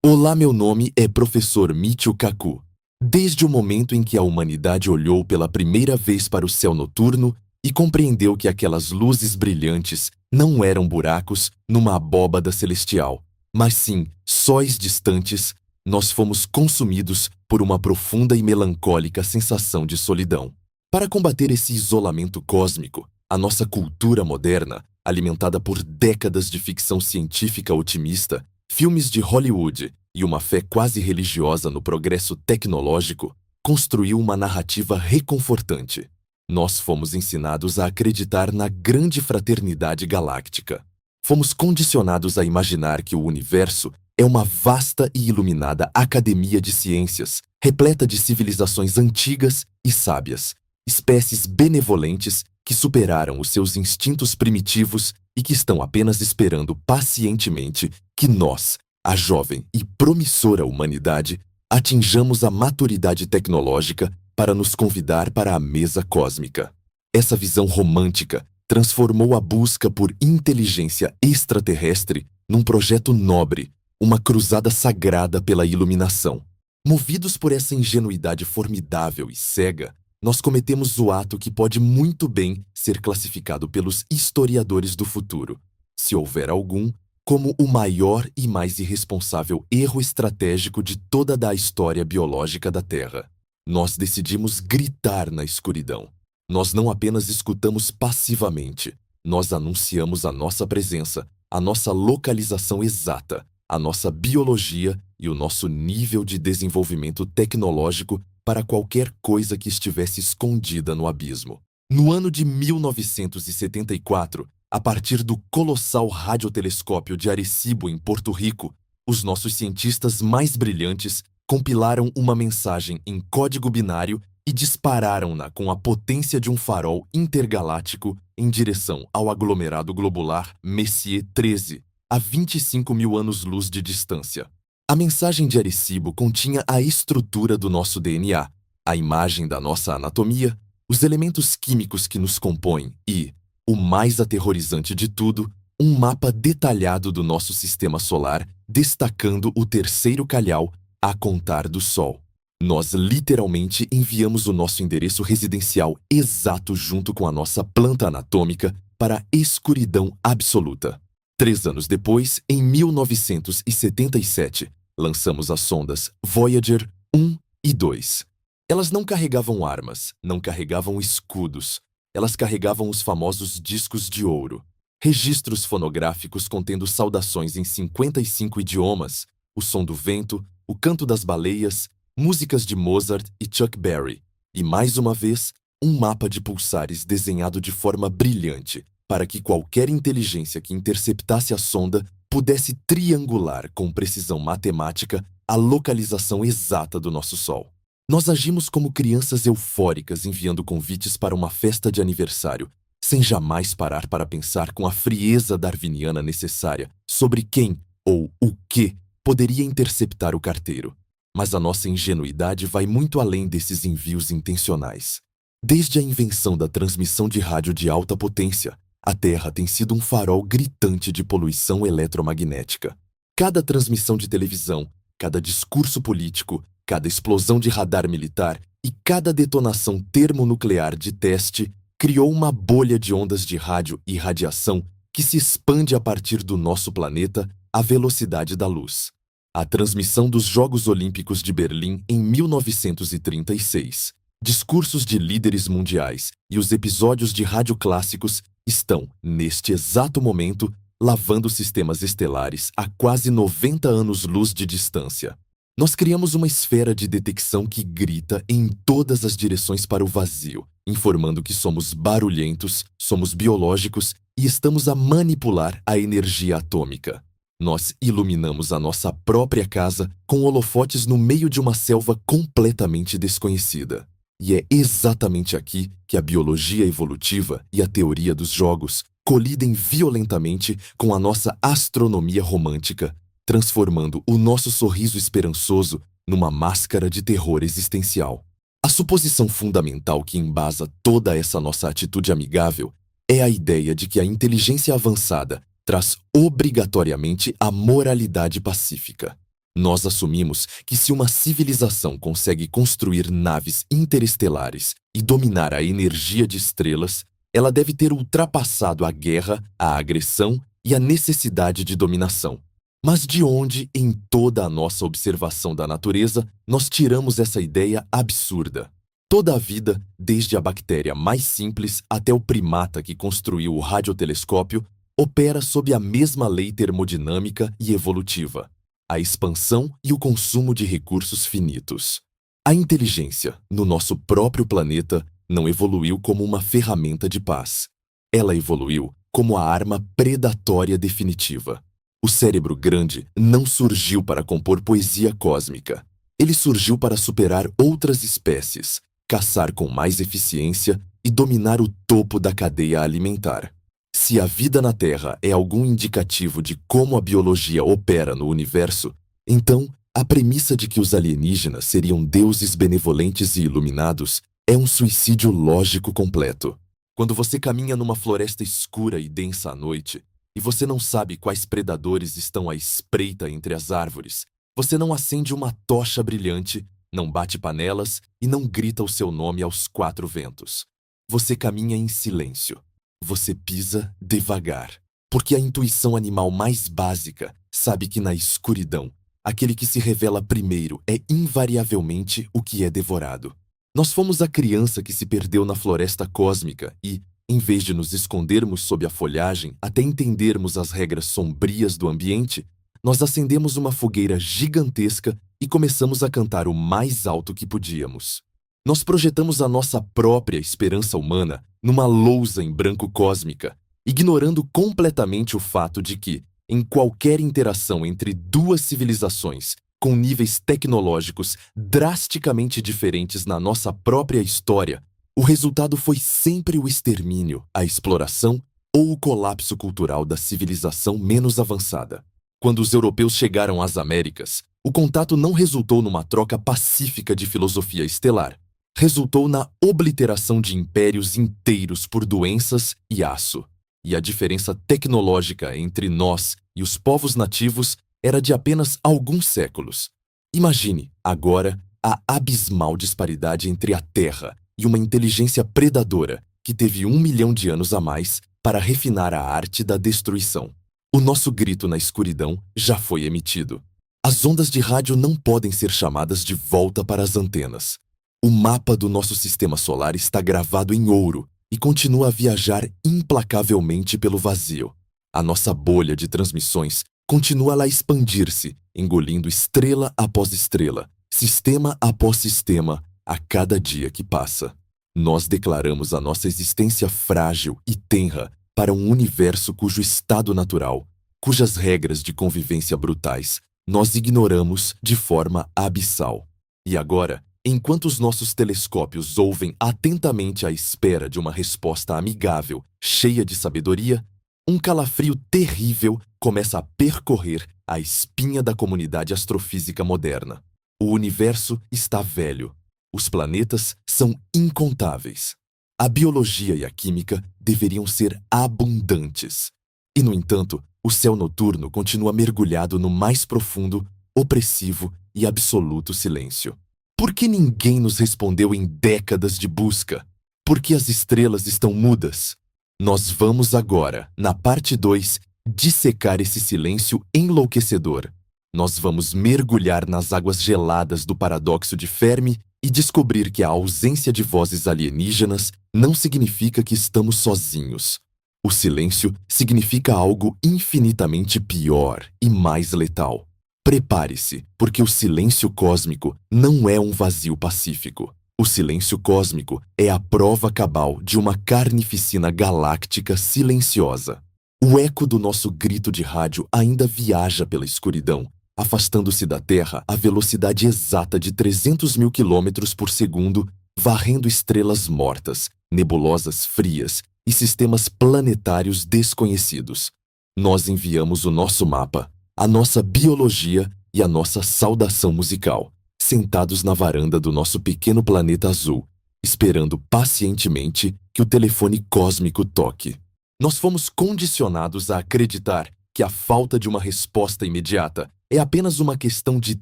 Olá, meu nome é Professor Michio Kaku. Desde o momento em que a humanidade olhou pela primeira vez para o céu noturno e compreendeu que aquelas luzes brilhantes não eram buracos numa abóbada celestial, mas sim sóis distantes, nós fomos consumidos por uma profunda e melancólica sensação de solidão. Para combater esse isolamento cósmico, a nossa cultura moderna, alimentada por décadas de ficção científica otimista, filmes de Hollywood e uma fé quase religiosa no progresso tecnológico, construiu uma narrativa reconfortante. Nós fomos ensinados a acreditar na grande fraternidade galáctica. Fomos condicionados a imaginar que o universo é uma vasta e iluminada academia de ciências, repleta de civilizações antigas e sábias, espécies benevolentes que superaram os seus instintos primitivos e que estão apenas esperando pacientemente que nós, a jovem e promissora humanidade, atinjamos a maturidade tecnológica para nos convidar para a mesa cósmica. Essa visão romântica transformou a busca por inteligência extraterrestre num projeto nobre, uma cruzada sagrada pela iluminação. Movidos por essa ingenuidade formidável e cega, nós cometemos o ato que pode muito bem ser classificado pelos historiadores do futuro, se houver algum, como o maior e mais irresponsável erro estratégico de toda a história biológica da Terra. Nós decidimos gritar na escuridão. Nós não apenas escutamos passivamente, nós anunciamos a nossa presença, a nossa localização exata, a nossa biologia e o nosso nível de desenvolvimento tecnológico para qualquer coisa que estivesse escondida no abismo. No ano de 1974, a partir do colossal radiotelescópio de Arecibo, em Porto Rico, os nossos cientistas mais brilhantes compilaram uma mensagem em código binário e dispararam-na com a potência de um farol intergaláctico em direção ao aglomerado globular Messier 13, a 25 mil anos-luz de distância. A mensagem de Arecibo continha a estrutura do nosso DNA, a imagem da nossa anatomia, os elementos químicos que nos compõem e, o mais aterrorizante de tudo, um mapa detalhado do nosso sistema solar, destacando o terceiro calhau a contar do Sol. Nós literalmente enviamos o nosso endereço residencial exato junto com a nossa planta anatômica para a escuridão absoluta. 3 anos depois, em 1977, lançamos as sondas Voyager 1 e 2. Elas não carregavam armas, não carregavam escudos. Elas carregavam os famosos discos de ouro. Registros fonográficos contendo saudações em 55 idiomas, o som do vento, o canto das baleias, músicas de Mozart e Chuck Berry. E, mais uma vez, um mapa de pulsares desenhado de forma brilhante para que qualquer inteligência que interceptasse a sonda pudesse triangular com precisão matemática a localização exata do nosso Sol. Nós agimos como crianças eufóricas enviando convites para uma festa de aniversário, sem jamais parar para pensar com a frieza darwiniana necessária sobre quem ou o que poderia interceptar o carteiro. Mas a nossa ingenuidade vai muito além desses envios intencionais. Desde a invenção da transmissão de rádio de alta potência, a Terra tem sido um farol gritante de poluição eletromagnética. Cada transmissão de televisão, cada discurso político, cada explosão de radar militar e cada detonação termonuclear de teste criou uma bolha de ondas de rádio e radiação que se expande a partir do nosso planeta à velocidade da luz. A transmissão dos Jogos Olímpicos de Berlim em 1936, discursos de líderes mundiais e os episódios de rádio clássicos estão, neste exato momento, lavando sistemas estelares a quase 90 anos-luz de distância. Nós criamos uma esfera de detecção que grita em todas as direções para o vazio, informando que somos barulhentos, somos biológicos e estamos a manipular a energia atômica. Nós iluminamos a nossa própria casa com holofotes no meio de uma selva completamente desconhecida. E é exatamente aqui que a biologia evolutiva e a teoria dos jogos colidem violentamente com a nossa astronomia romântica, transformando o nosso sorriso esperançoso numa máscara de terror existencial. A suposição fundamental que embasa toda essa nossa atitude amigável é a ideia de que a inteligência avançada traz obrigatoriamente a moralidade pacífica. Nós assumimos que se uma civilização consegue construir naves interestelares e dominar a energia de estrelas, ela deve ter ultrapassado a guerra, a agressão e a necessidade de dominação. Mas de onde, em toda a nossa observação da natureza, nós tiramos essa ideia absurda? Toda a vida, desde a bactéria mais simples até o primata que construiu o radiotelescópio, opera sob a mesma lei termodinâmica e evolutiva: a expansão e o consumo de recursos finitos. A inteligência, no nosso próprio planeta, não evoluiu como uma ferramenta de paz. Ela evoluiu como a arma predatória definitiva. O cérebro grande não surgiu para compor poesia cósmica. Ele surgiu para superar outras espécies, caçar com mais eficiência e dominar o topo da cadeia alimentar. Se a vida na Terra é algum indicativo de como a biologia opera no universo, então a premissa de que os alienígenas seriam deuses benevolentes e iluminados é um suicídio lógico completo. Quando você caminha numa floresta escura e densa à noite, e você não sabe quais predadores estão à espreita entre as árvores, você não acende uma tocha brilhante, não bate panelas e não grita o seu nome aos quatro ventos. Você caminha em silêncio. Você pisa devagar, porque a intuição animal mais básica sabe que na escuridão, aquele que se revela primeiro é invariavelmente o que é devorado. Nós fomos a criança que se perdeu na floresta cósmica e, em vez de nos escondermos sob a folhagem até entendermos as regras sombrias do ambiente, nós acendemos uma fogueira gigantesca e começamos a cantar o mais alto que podíamos. Nós projetamos a nossa própria esperança humana numa lousa em branco cósmica, ignorando completamente o fato de que, em qualquer interação entre duas civilizações com níveis tecnológicos drasticamente diferentes na nossa própria história, o resultado foi sempre o extermínio, a exploração ou o colapso cultural da civilização menos avançada. Quando os europeus chegaram às Américas, o contato não resultou numa troca pacífica de filosofia estelar. Resultou na obliteração de impérios inteiros por doenças e aço. E a diferença tecnológica entre nós e os povos nativos era de apenas alguns séculos. Imagine, agora, a abismal disparidade entre a Terra e uma inteligência predadora que teve 1 milhão de anos a mais para refinar a arte da destruição. O nosso grito na escuridão já foi emitido. As ondas de rádio não podem ser chamadas de volta para as antenas. O mapa do nosso sistema solar está gravado em ouro e continua a viajar implacavelmente pelo vazio. A nossa bolha de transmissões continua a expandir-se, engolindo estrela após estrela, sistema após sistema, a cada dia que passa. Nós declaramos a nossa existência frágil e tenra para um universo cujo estado natural, cujas regras de convivência brutais, nós ignoramos de forma abissal. E agora, enquanto os nossos telescópios ouvem atentamente à espera de uma resposta amigável, cheia de sabedoria, um calafrio terrível começa a percorrer a espinha da comunidade astrofísica moderna. O universo está velho. Os planetas são incontáveis. A biologia e a química deveriam ser abundantes. E, no entanto, o céu noturno continua mergulhado no mais profundo, opressivo e absoluto silêncio. Por que ninguém nos respondeu em décadas de busca? Por que as estrelas estão mudas? Nós vamos agora, na parte 2, dissecar esse silêncio enlouquecedor. Nós vamos mergulhar nas águas geladas do paradoxo de Fermi e descobrir que a ausência de vozes alienígenas não significa que estamos sozinhos. O silêncio significa algo infinitamente pior e mais letal. Prepare-se, porque o silêncio cósmico não é um vazio pacífico. O silêncio cósmico é a prova cabal de uma carnificina galáctica silenciosa. O eco do nosso grito de rádio ainda viaja pela escuridão, afastando-se da Terra à velocidade exata de 300 mil quilômetros por segundo, varrendo estrelas mortas, nebulosas frias e sistemas planetários desconhecidos. Nós enviamos o nosso mapa, a nossa biologia e a nossa saudação musical, sentados na varanda do nosso pequeno planeta azul, esperando pacientemente que o telefone cósmico toque. Nós fomos condicionados a acreditar que a falta de uma resposta imediata É apenas uma questão de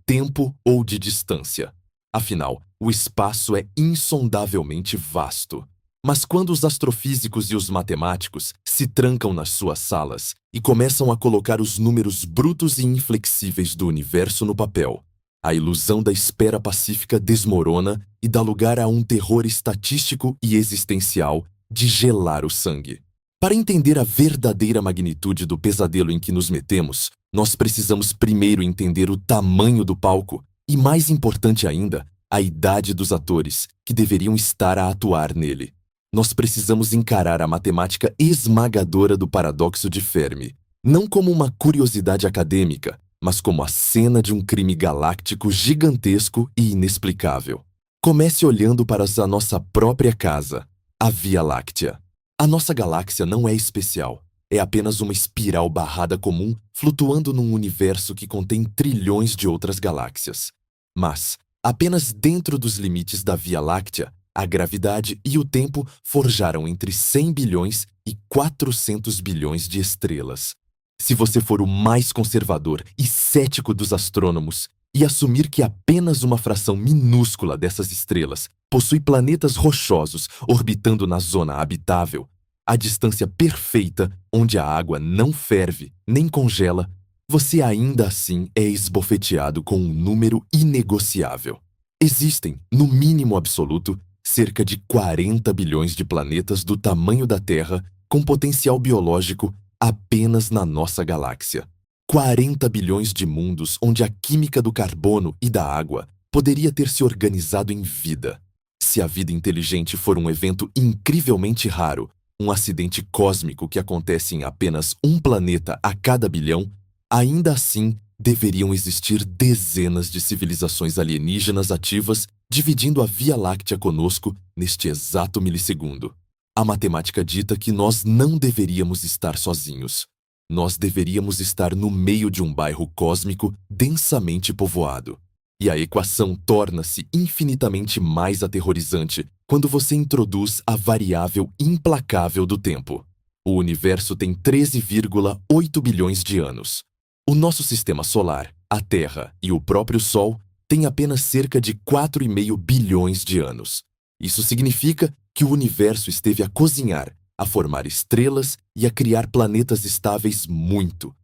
tempo ou de distância. Afinal, o espaço é insondavelmente vasto. Mas quando os astrofísicos e os matemáticos se trancam nas suas salas e começam a colocar os números brutos e inflexíveis do universo no papel, a ilusão da espera pacífica desmorona e dá lugar a um terror estatístico e existencial de gelar o sangue. Para entender a verdadeira magnitude do pesadelo em que nos metemos, nós precisamos primeiro entender o tamanho do palco e, mais importante ainda, a idade dos atores que deveriam estar a atuar nele. Nós precisamos encarar a matemática esmagadora do paradoxo de Fermi, não como uma curiosidade acadêmica, mas como a cena de um crime galáctico gigantesco e inexplicável. Comece olhando para a nossa própria casa, a Via Láctea. A nossa galáxia não é especial. É apenas uma espiral barrada comum flutuando num universo que contém trilhões de outras galáxias. Mas, apenas dentro dos limites da Via Láctea, a gravidade e o tempo forjaram entre 100 bilhões e 400 bilhões de estrelas. Se você for o mais conservador e cético dos astrônomos e assumir que apenas uma fração minúscula dessas estrelas possui planetas rochosos orbitando na zona habitável, a distância perfeita onde a água não ferve nem congela, você ainda assim é esbofeteado com um número inegociável. Existem, no mínimo absoluto, cerca de 40 bilhões de planetas do tamanho da Terra com potencial biológico apenas na nossa galáxia. 40 bilhões de mundos onde a química do carbono e da água poderia ter se organizado em vida. Se a vida inteligente for um evento incrivelmente raro, um acidente cósmico que acontece em apenas um planeta a cada bilhão, ainda assim deveriam existir dezenas de civilizações alienígenas ativas dividindo a Via Láctea conosco neste exato milissegundo. A matemática dita que nós não deveríamos estar sozinhos. Nós deveríamos estar no meio de um bairro cósmico densamente povoado. E a equação torna-se infinitamente mais aterrorizante quando você introduz a variável implacável do tempo. O universo tem 13,8 bilhões de anos. O nosso sistema solar, a Terra e o próprio Sol têm apenas cerca de 4,5 bilhões de anos. Isso significa que o universo esteve a cozinhar, a formar estrelas e a criar planetas estáveis muito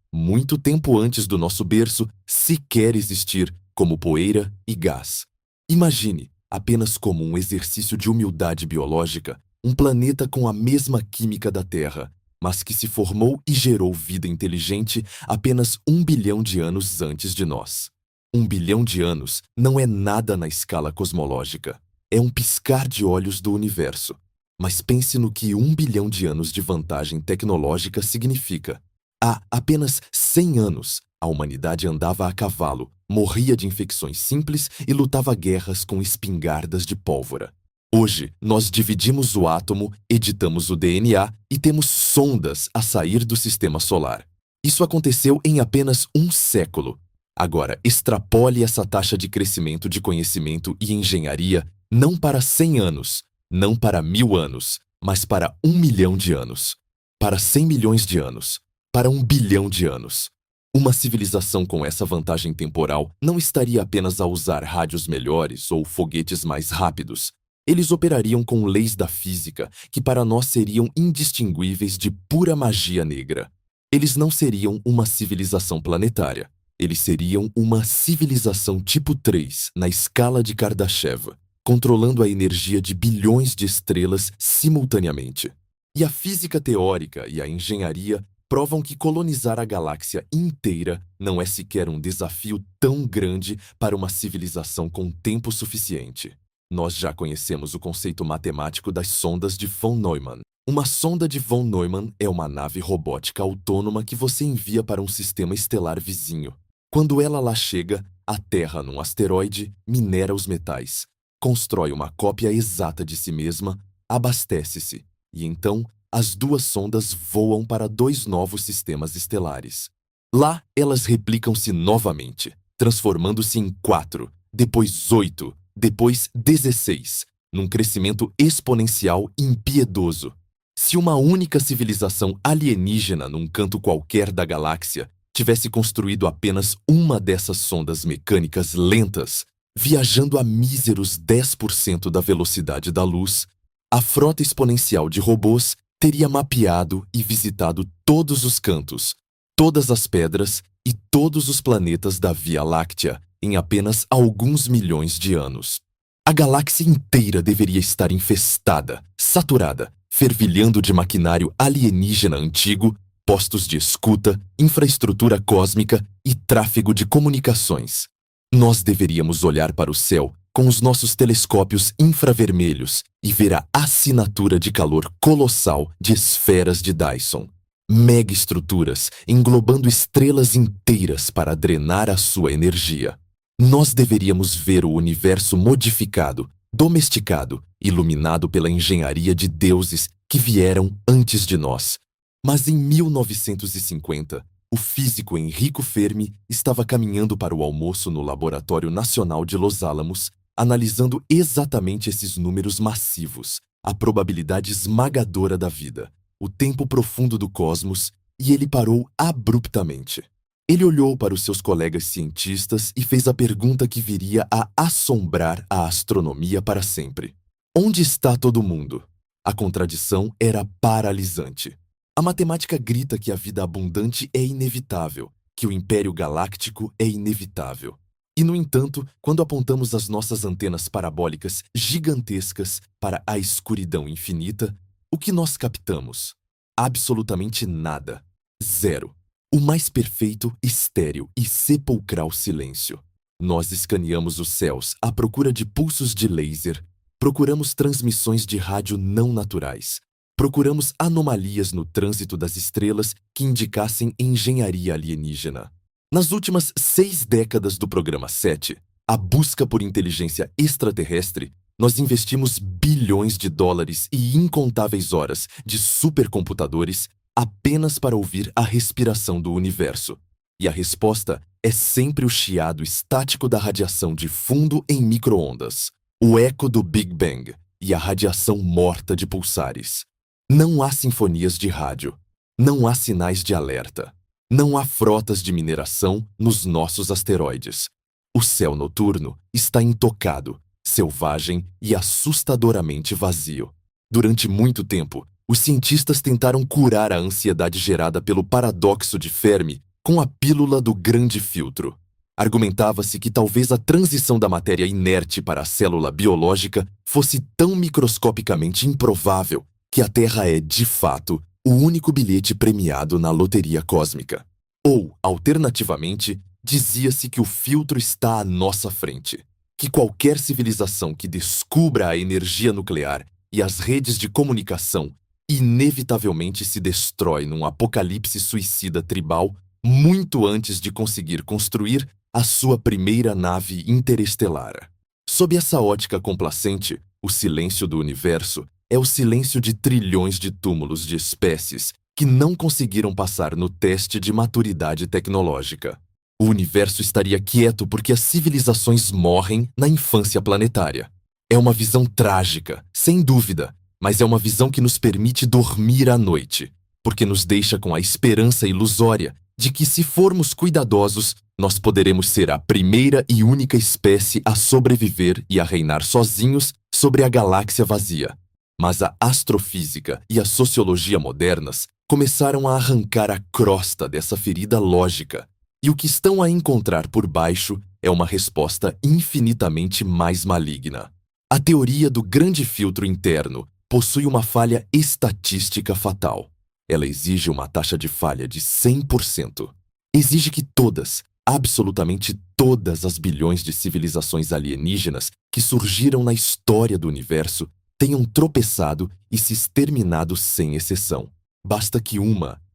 tempo antes do nosso berço sequer existir como poeira e gás. Imagine, apenas como um exercício de humildade biológica, um planeta com a mesma química da Terra, mas que se formou e gerou vida inteligente apenas 1 bilhão de anos antes de nós. 1 bilhão de anos não é nada na escala cosmológica. É um piscar de olhos do universo. Mas pense no que 1 bilhão de anos de vantagem tecnológica significa. Há apenas 100 anos, a humanidade andava a cavalo, morria de infecções simples e lutava guerras com espingardas de pólvora. Hoje, nós dividimos o átomo, editamos o DNA e temos sondas a sair do sistema solar. Isso aconteceu em apenas um século. Agora, extrapole essa taxa de crescimento de conhecimento e engenharia não para 100 anos, não para 1000 anos, mas para 1 milhão de anos, para 100 milhões de anos, para 1 bilhão de anos. Uma civilização com essa vantagem temporal não estaria apenas a usar rádios melhores ou foguetes mais rápidos. Eles operariam com leis da física que para nós seriam indistinguíveis de pura magia negra. Eles não seriam uma civilização planetária. Eles seriam uma civilização tipo 3 na escala de Kardashev, controlando a energia de bilhões de estrelas simultaneamente. E a física teórica e a engenharia provam que colonizar a galáxia inteira não é sequer um desafio tão grande para uma civilização com tempo suficiente. Nós já conhecemos o conceito matemático das sondas de von Neumann. Uma sonda de von Neumann é uma nave robótica autônoma que você envia para um sistema estelar vizinho. Quando ela lá chega, aterra num asteroide, minera os metais, constrói uma cópia exata de si mesma, abastece-se, e então as duas sondas voam para 2 novos sistemas estelares. Lá, elas replicam-se novamente, transformando-se em 4, depois 8, depois 16, num crescimento exponencial impiedoso. Se uma única civilização alienígena num canto qualquer da galáxia tivesse construído apenas uma dessas sondas mecânicas lentas, viajando a míseros 10% da velocidade da luz, a frota exponencial de robôs teria mapeado e visitado todos os cantos, todas as pedras e todos os planetas da Via Láctea em apenas alguns milhões de anos. A galáxia inteira deveria estar infestada, saturada, fervilhando de maquinário alienígena antigo, postos de escuta, infraestrutura cósmica e tráfego de comunicações. Nós deveríamos olhar para o céu com os nossos telescópios infravermelhos e ver a assinatura de calor colossal de esferas de Dyson. Megaestruturas englobando estrelas inteiras para drenar a sua energia. Nós deveríamos ver o universo modificado, domesticado, iluminado pela engenharia de deuses que vieram antes de nós. Mas em 1950, o físico Enrico Fermi estava caminhando para o almoço no Laboratório Nacional de Los Alamos, analisando exatamente esses números massivos, a probabilidade esmagadora da vida, o tempo profundo do cosmos, e ele parou abruptamente. Ele olhou para os seus colegas cientistas e fez a pergunta que viria a assombrar a astronomia para sempre. Onde está todo mundo? A contradição era paralisante. A matemática grita que a vida abundante é inevitável, que o Império Galáctico é inevitável. E, no entanto, quando apontamos as nossas antenas parabólicas gigantescas para a escuridão infinita, o que nós captamos? Absolutamente nada. Zero. O mais perfeito, estéril e sepulcral silêncio. Nós escaneamos os céus à procura de pulsos de laser, procuramos transmissões de rádio não naturais, procuramos anomalias no trânsito das estrelas que indicassem engenharia alienígena. Nas últimas 6 décadas do programa 7, a busca por inteligência extraterrestre, nós investimos bilhões de dólares e incontáveis horas de supercomputadores apenas para ouvir a respiração do universo. E a resposta é sempre o chiado estático da radiação de fundo em micro-ondas, o eco do Big Bang e a radiação morta de pulsares. Não há sinfonias de rádio, não há sinais de alerta, não há frotas de mineração nos nossos asteroides. O céu noturno está intocado, selvagem e assustadoramente vazio. Durante muito tempo, os cientistas tentaram curar a ansiedade gerada pelo paradoxo de Fermi com a pílula do grande filtro. Argumentava-se que talvez a transição da matéria inerte para a célula biológica fosse tão microscopicamente improvável que a Terra é, de fato, o único bilhete premiado na loteria cósmica. Ou, alternativamente, dizia-se que o filtro está à nossa frente, que qualquer civilização que descubra a energia nuclear e as redes de comunicação inevitavelmente se destrói num apocalipse suicida tribal muito antes de conseguir construir a sua primeira nave interestelar. Sob essa ótica complacente, o silêncio do universo é o silêncio de trilhões de túmulos de espécies que não conseguiram passar no teste de maturidade tecnológica. O universo estaria quieto porque as civilizações morrem na infância planetária. É uma visão trágica, sem dúvida, mas é uma visão que nos permite dormir à noite, porque nos deixa com a esperança ilusória de que, se formos cuidadosos, nós poderemos ser a primeira e única espécie a sobreviver e a reinar sozinhos sobre a galáxia vazia. Mas a astrofísica e a sociologia modernas começaram a arrancar a crosta dessa ferida lógica, e o que estão a encontrar por baixo é uma resposta infinitamente mais maligna. A teoria do grande filtro interno possui uma falha estatística fatal. Ela exige uma taxa de falha de 100%. Exige que todas, absolutamente todas as bilhões de civilizações alienígenas que surgiram na história do universo tenham tropeçado e se exterminado sem exceção. Basta que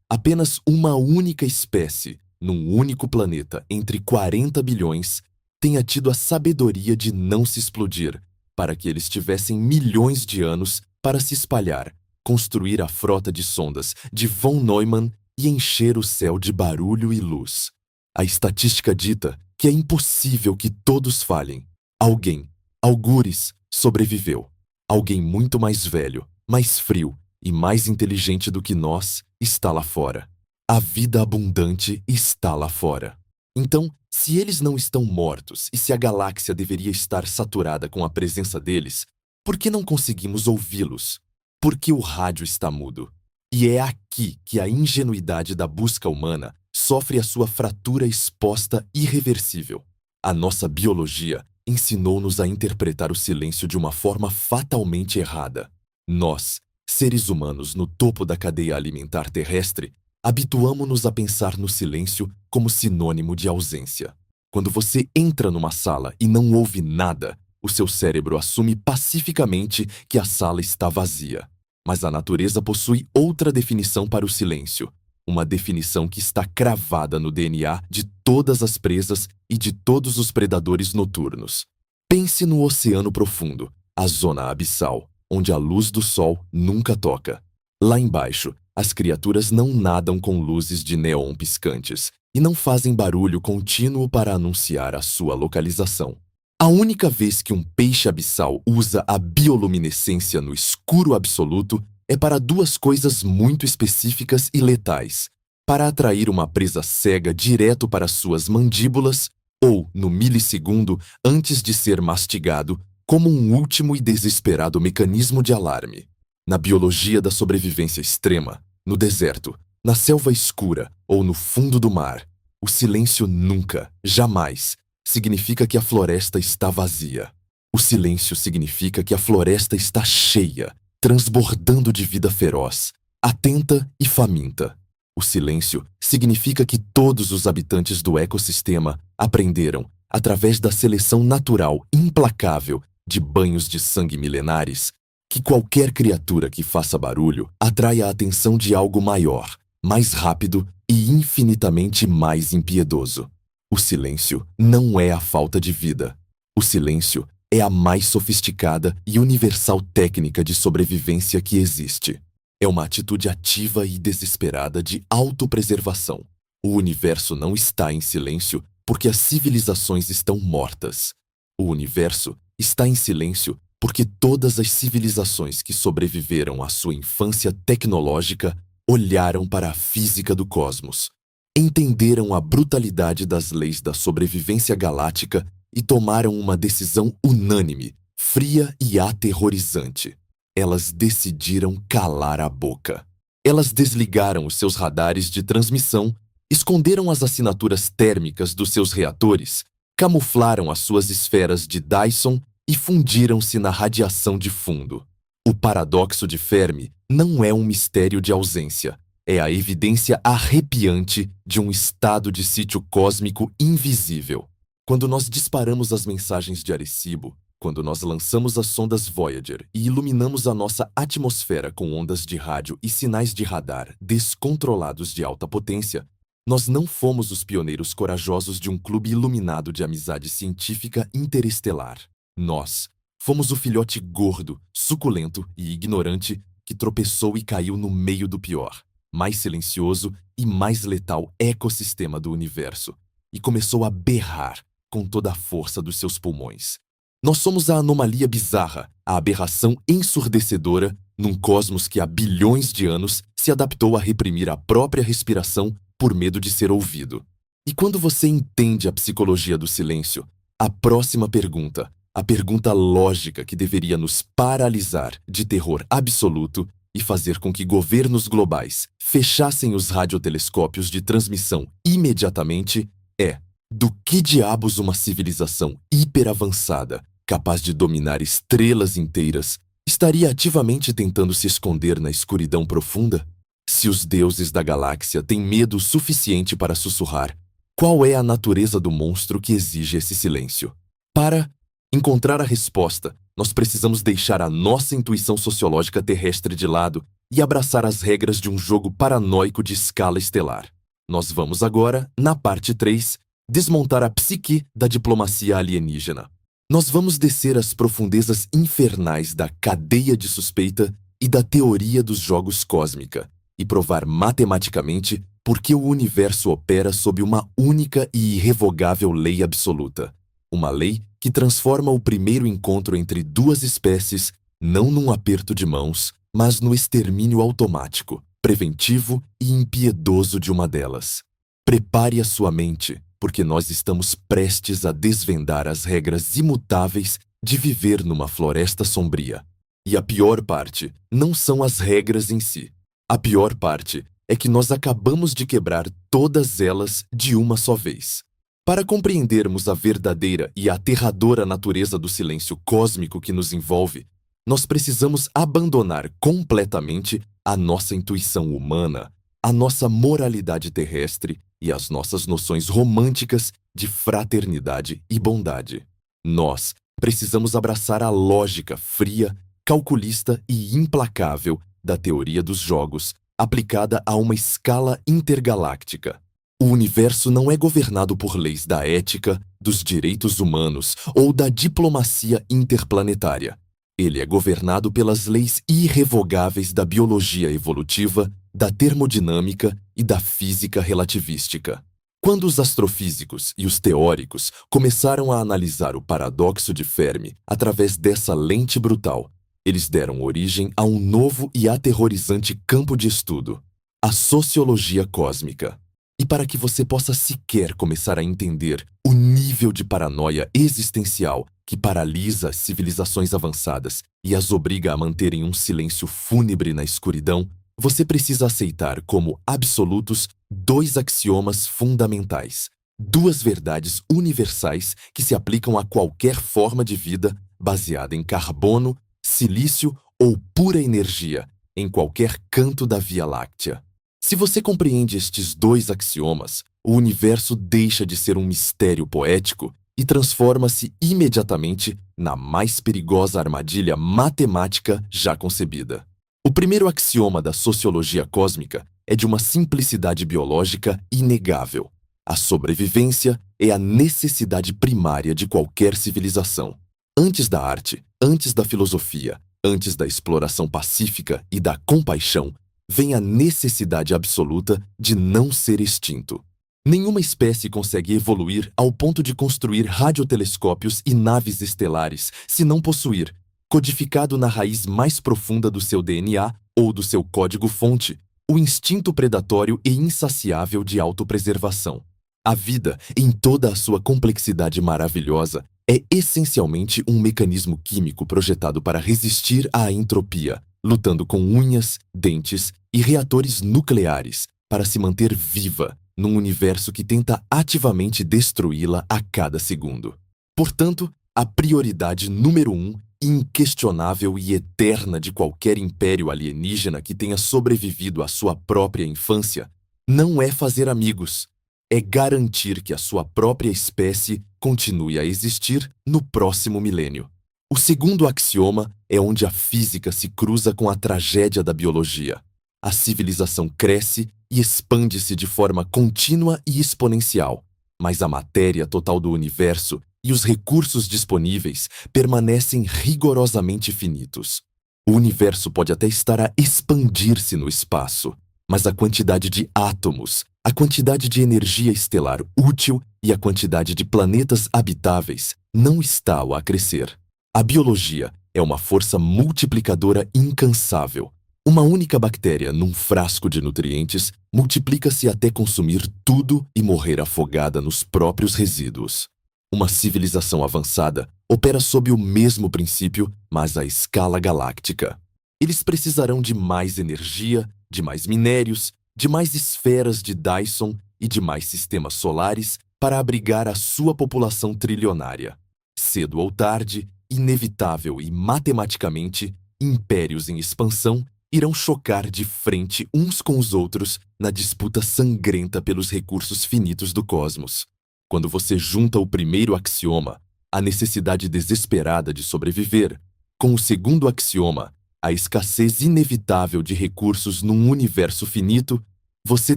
apenas uma única espécie, num único planeta entre 40 bilhões, tenha tido a sabedoria de não se explodir, para que eles tivessem milhões de anos para se espalhar, construir a frota de sondas de von Neumann e encher o céu de barulho e luz. A estatística dita que é impossível que todos falhem. Alguém, algures, sobreviveu. Alguém muito mais velho, mais frio e mais inteligente do que nós está lá fora. A vida abundante está lá fora. Então, se eles não estão mortos e se a galáxia deveria estar saturada com a presença deles, por que não conseguimos ouvi-los? Porque o rádio está mudo. E é aqui que a ingenuidade da busca humana sofre a sua fratura exposta irreversível. A nossa biologia ensinou-nos a interpretar o silêncio de uma forma fatalmente errada. Nós, seres humanos no topo da cadeia alimentar terrestre, habituamo-nos a pensar no silêncio como sinônimo de ausência. Quando você entra numa sala e não ouve nada, o seu cérebro assume pacificamente que a sala está vazia. Mas a natureza possui outra definição para o silêncio, uma definição que está cravada no DNA de todas as presas e de todos os predadores noturnos. Pense no oceano profundo, a zona abissal, onde a luz do sol nunca toca. Lá embaixo, as criaturas não nadam com luzes de neon piscantes e não fazem barulho contínuo para anunciar a sua localização. A única vez que um peixe abissal usa a bioluminescência no escuro absoluto é para duas coisas muito específicas e letais: para atrair uma presa cega direto para suas mandíbulas ou, no milissegundo antes de ser mastigado, como um último e desesperado mecanismo de alarme. Na biologia da sobrevivência extrema, no deserto, na selva escura ou no fundo do mar, o silêncio nunca, jamais, significa que a floresta está vazia. O silêncio significa que a floresta está cheia, transbordando de vida feroz, atenta e faminta. O silêncio significa que todos os habitantes do ecossistema aprenderam, através da seleção natural implacável de banhos de sangue milenares, que qualquer criatura que faça barulho atrai a atenção de algo maior, mais rápido e infinitamente mais impiedoso. O silêncio não é a falta de vida. O silêncio é a mais sofisticada e universal técnica de sobrevivência que existe. É uma atitude ativa e desesperada de autopreservação. O universo não está em silêncio porque as civilizações estão mortas. O universo está em silêncio porque todas as civilizações que sobreviveram à sua infância tecnológica olharam para a física do cosmos, entenderam a brutalidade das leis da sobrevivência galáctica e tomaram uma decisão unânime, fria e aterrorizante. Elas decidiram calar a boca. Elas desligaram os seus radares de transmissão, esconderam as assinaturas térmicas dos seus reatores, camuflaram as suas esferas de Dyson e fundiram-se na radiação de fundo. O paradoxo de Fermi não é um mistério de ausência, é a evidência arrepiante de um estado de sítio cósmico invisível. Quando nós disparamos as mensagens de Arecibo, quando nós lançamos as sondas Voyager e iluminamos a nossa atmosfera com ondas de rádio e sinais de radar descontrolados de alta potência, nós não fomos os pioneiros corajosos de um clube iluminado de amizade científica interestelar. Nós fomos o filhote gordo, suculento e ignorante que tropeçou e caiu no meio do pior, mais silencioso e mais letal ecossistema do universo, e começou a berrar com toda a força dos seus pulmões. Nós somos a anomalia bizarra, a aberração ensurdecedora num cosmos que há bilhões de anos se adaptou a reprimir a própria respiração por medo de ser ouvido. E quando você entende a psicologia do silêncio, a próxima pergunta, a pergunta lógica que deveria nos paralisar de terror absoluto e fazer com que governos globais fechassem os radiotelescópios de transmissão imediatamente é: do que diabos uma civilização hiperavançada, capaz de dominar estrelas inteiras, estaria ativamente tentando se esconder na escuridão profunda? Se os deuses da galáxia têm medo suficiente para sussurrar, qual é a natureza do monstro que exige esse silêncio? Para encontrar a resposta, nós precisamos deixar a nossa intuição sociológica terrestre de lado e abraçar as regras de um jogo paranoico de escala estelar. Nós vamos agora, na parte 3, desmontar a psique da diplomacia alienígena. Nós vamos descer às profundezas infernais da cadeia de suspeita e da teoria dos jogos cósmica e provar matematicamente por que o universo opera sob uma única e irrevogável lei absoluta. Uma lei que transforma o primeiro encontro entre duas espécies não num aperto de mãos, mas no extermínio automático, preventivo e impiedoso de uma delas. Prepare a sua mente, porque nós estamos prestes a desvendar as regras imutáveis de viver numa floresta sombria. E a pior parte não são as regras em si. A pior parte é que nós acabamos de quebrar todas elas de uma só vez. Para compreendermos a verdadeira e aterradora natureza do silêncio cósmico que nos envolve, nós precisamos abandonar completamente a nossa intuição humana, a nossa moralidade terrestre e as nossas noções românticas de fraternidade e bondade. Nós precisamos abraçar a lógica fria, calculista e implacável da teoria dos jogos, aplicada a uma escala intergaláctica. O universo não é governado por leis da ética, dos direitos humanos ou da diplomacia interplanetária. Ele é governado pelas leis irrevogáveis da biologia evolutiva, da termodinâmica e da física relativística. Quando os astrofísicos e os teóricos começaram a analisar o paradoxo de Fermi através dessa lente brutal, eles deram origem a um novo e aterrorizante campo de estudo, a sociologia cósmica. E para que você possa sequer começar a entender o nível de paranoia existencial que paralisa as civilizações avançadas e as obriga a manterem um silêncio fúnebre na escuridão, você precisa aceitar como absolutos dois axiomas fundamentais, duas verdades universais que se aplicam a qualquer forma de vida baseada em carbono, silício ou pura energia, em qualquer canto da Via Láctea. Se você compreende estes dois axiomas, o universo deixa de ser um mistério poético e transforma-se imediatamente na mais perigosa armadilha matemática já concebida. O primeiro axioma da sociologia cósmica é de uma simplicidade biológica inegável. A sobrevivência é a necessidade primária de qualquer civilização. Antes da arte, antes da filosofia, antes da exploração pacífica e da compaixão, vem a necessidade absoluta de não ser extinto. Nenhuma espécie consegue evoluir ao ponto de construir radiotelescópios e naves estelares se não possuir, codificado na raiz mais profunda do seu DNA ou do seu código-fonte, o instinto predatório e insaciável de autopreservação. A vida, em toda a sua complexidade maravilhosa, é essencialmente um mecanismo químico projetado para resistir à entropia, lutando com unhas, dentes e reatores nucleares para se manter viva num universo que tenta ativamente destruí-la a cada segundo. Portanto, a prioridade número 1, inquestionável e eterna de qualquer império alienígena que tenha sobrevivido à sua própria infância, não é fazer amigos, é garantir que a sua própria espécie continue a existir no próximo milênio. O segundo axioma é onde a física se cruza com a tragédia da biologia. A civilização cresce e expande-se de forma contínua e exponencial, mas a matéria total do universo e os recursos disponíveis permanecem rigorosamente finitos. O universo pode até estar a expandir-se no espaço, mas a quantidade de átomos, a quantidade de energia estelar útil e a quantidade de planetas habitáveis não está a crescer. A biologia é uma força multiplicadora incansável. Uma única bactéria num frasco de nutrientes multiplica-se até consumir tudo e morrer afogada nos próprios resíduos. Uma civilização avançada opera sob o mesmo princípio, mas à escala galáctica. Eles precisarão de mais energia, de mais minérios, de mais esferas de Dyson e de mais sistemas solares para abrigar a sua população trilionária. Cedo ou tarde, inevitável e matematicamente, impérios em expansão irão chocar de frente uns com os outros na disputa sangrenta pelos recursos finitos do cosmos. Quando você junta o primeiro axioma, a necessidade desesperada de sobreviver, com o segundo axioma, a escassez inevitável de recursos num universo finito, você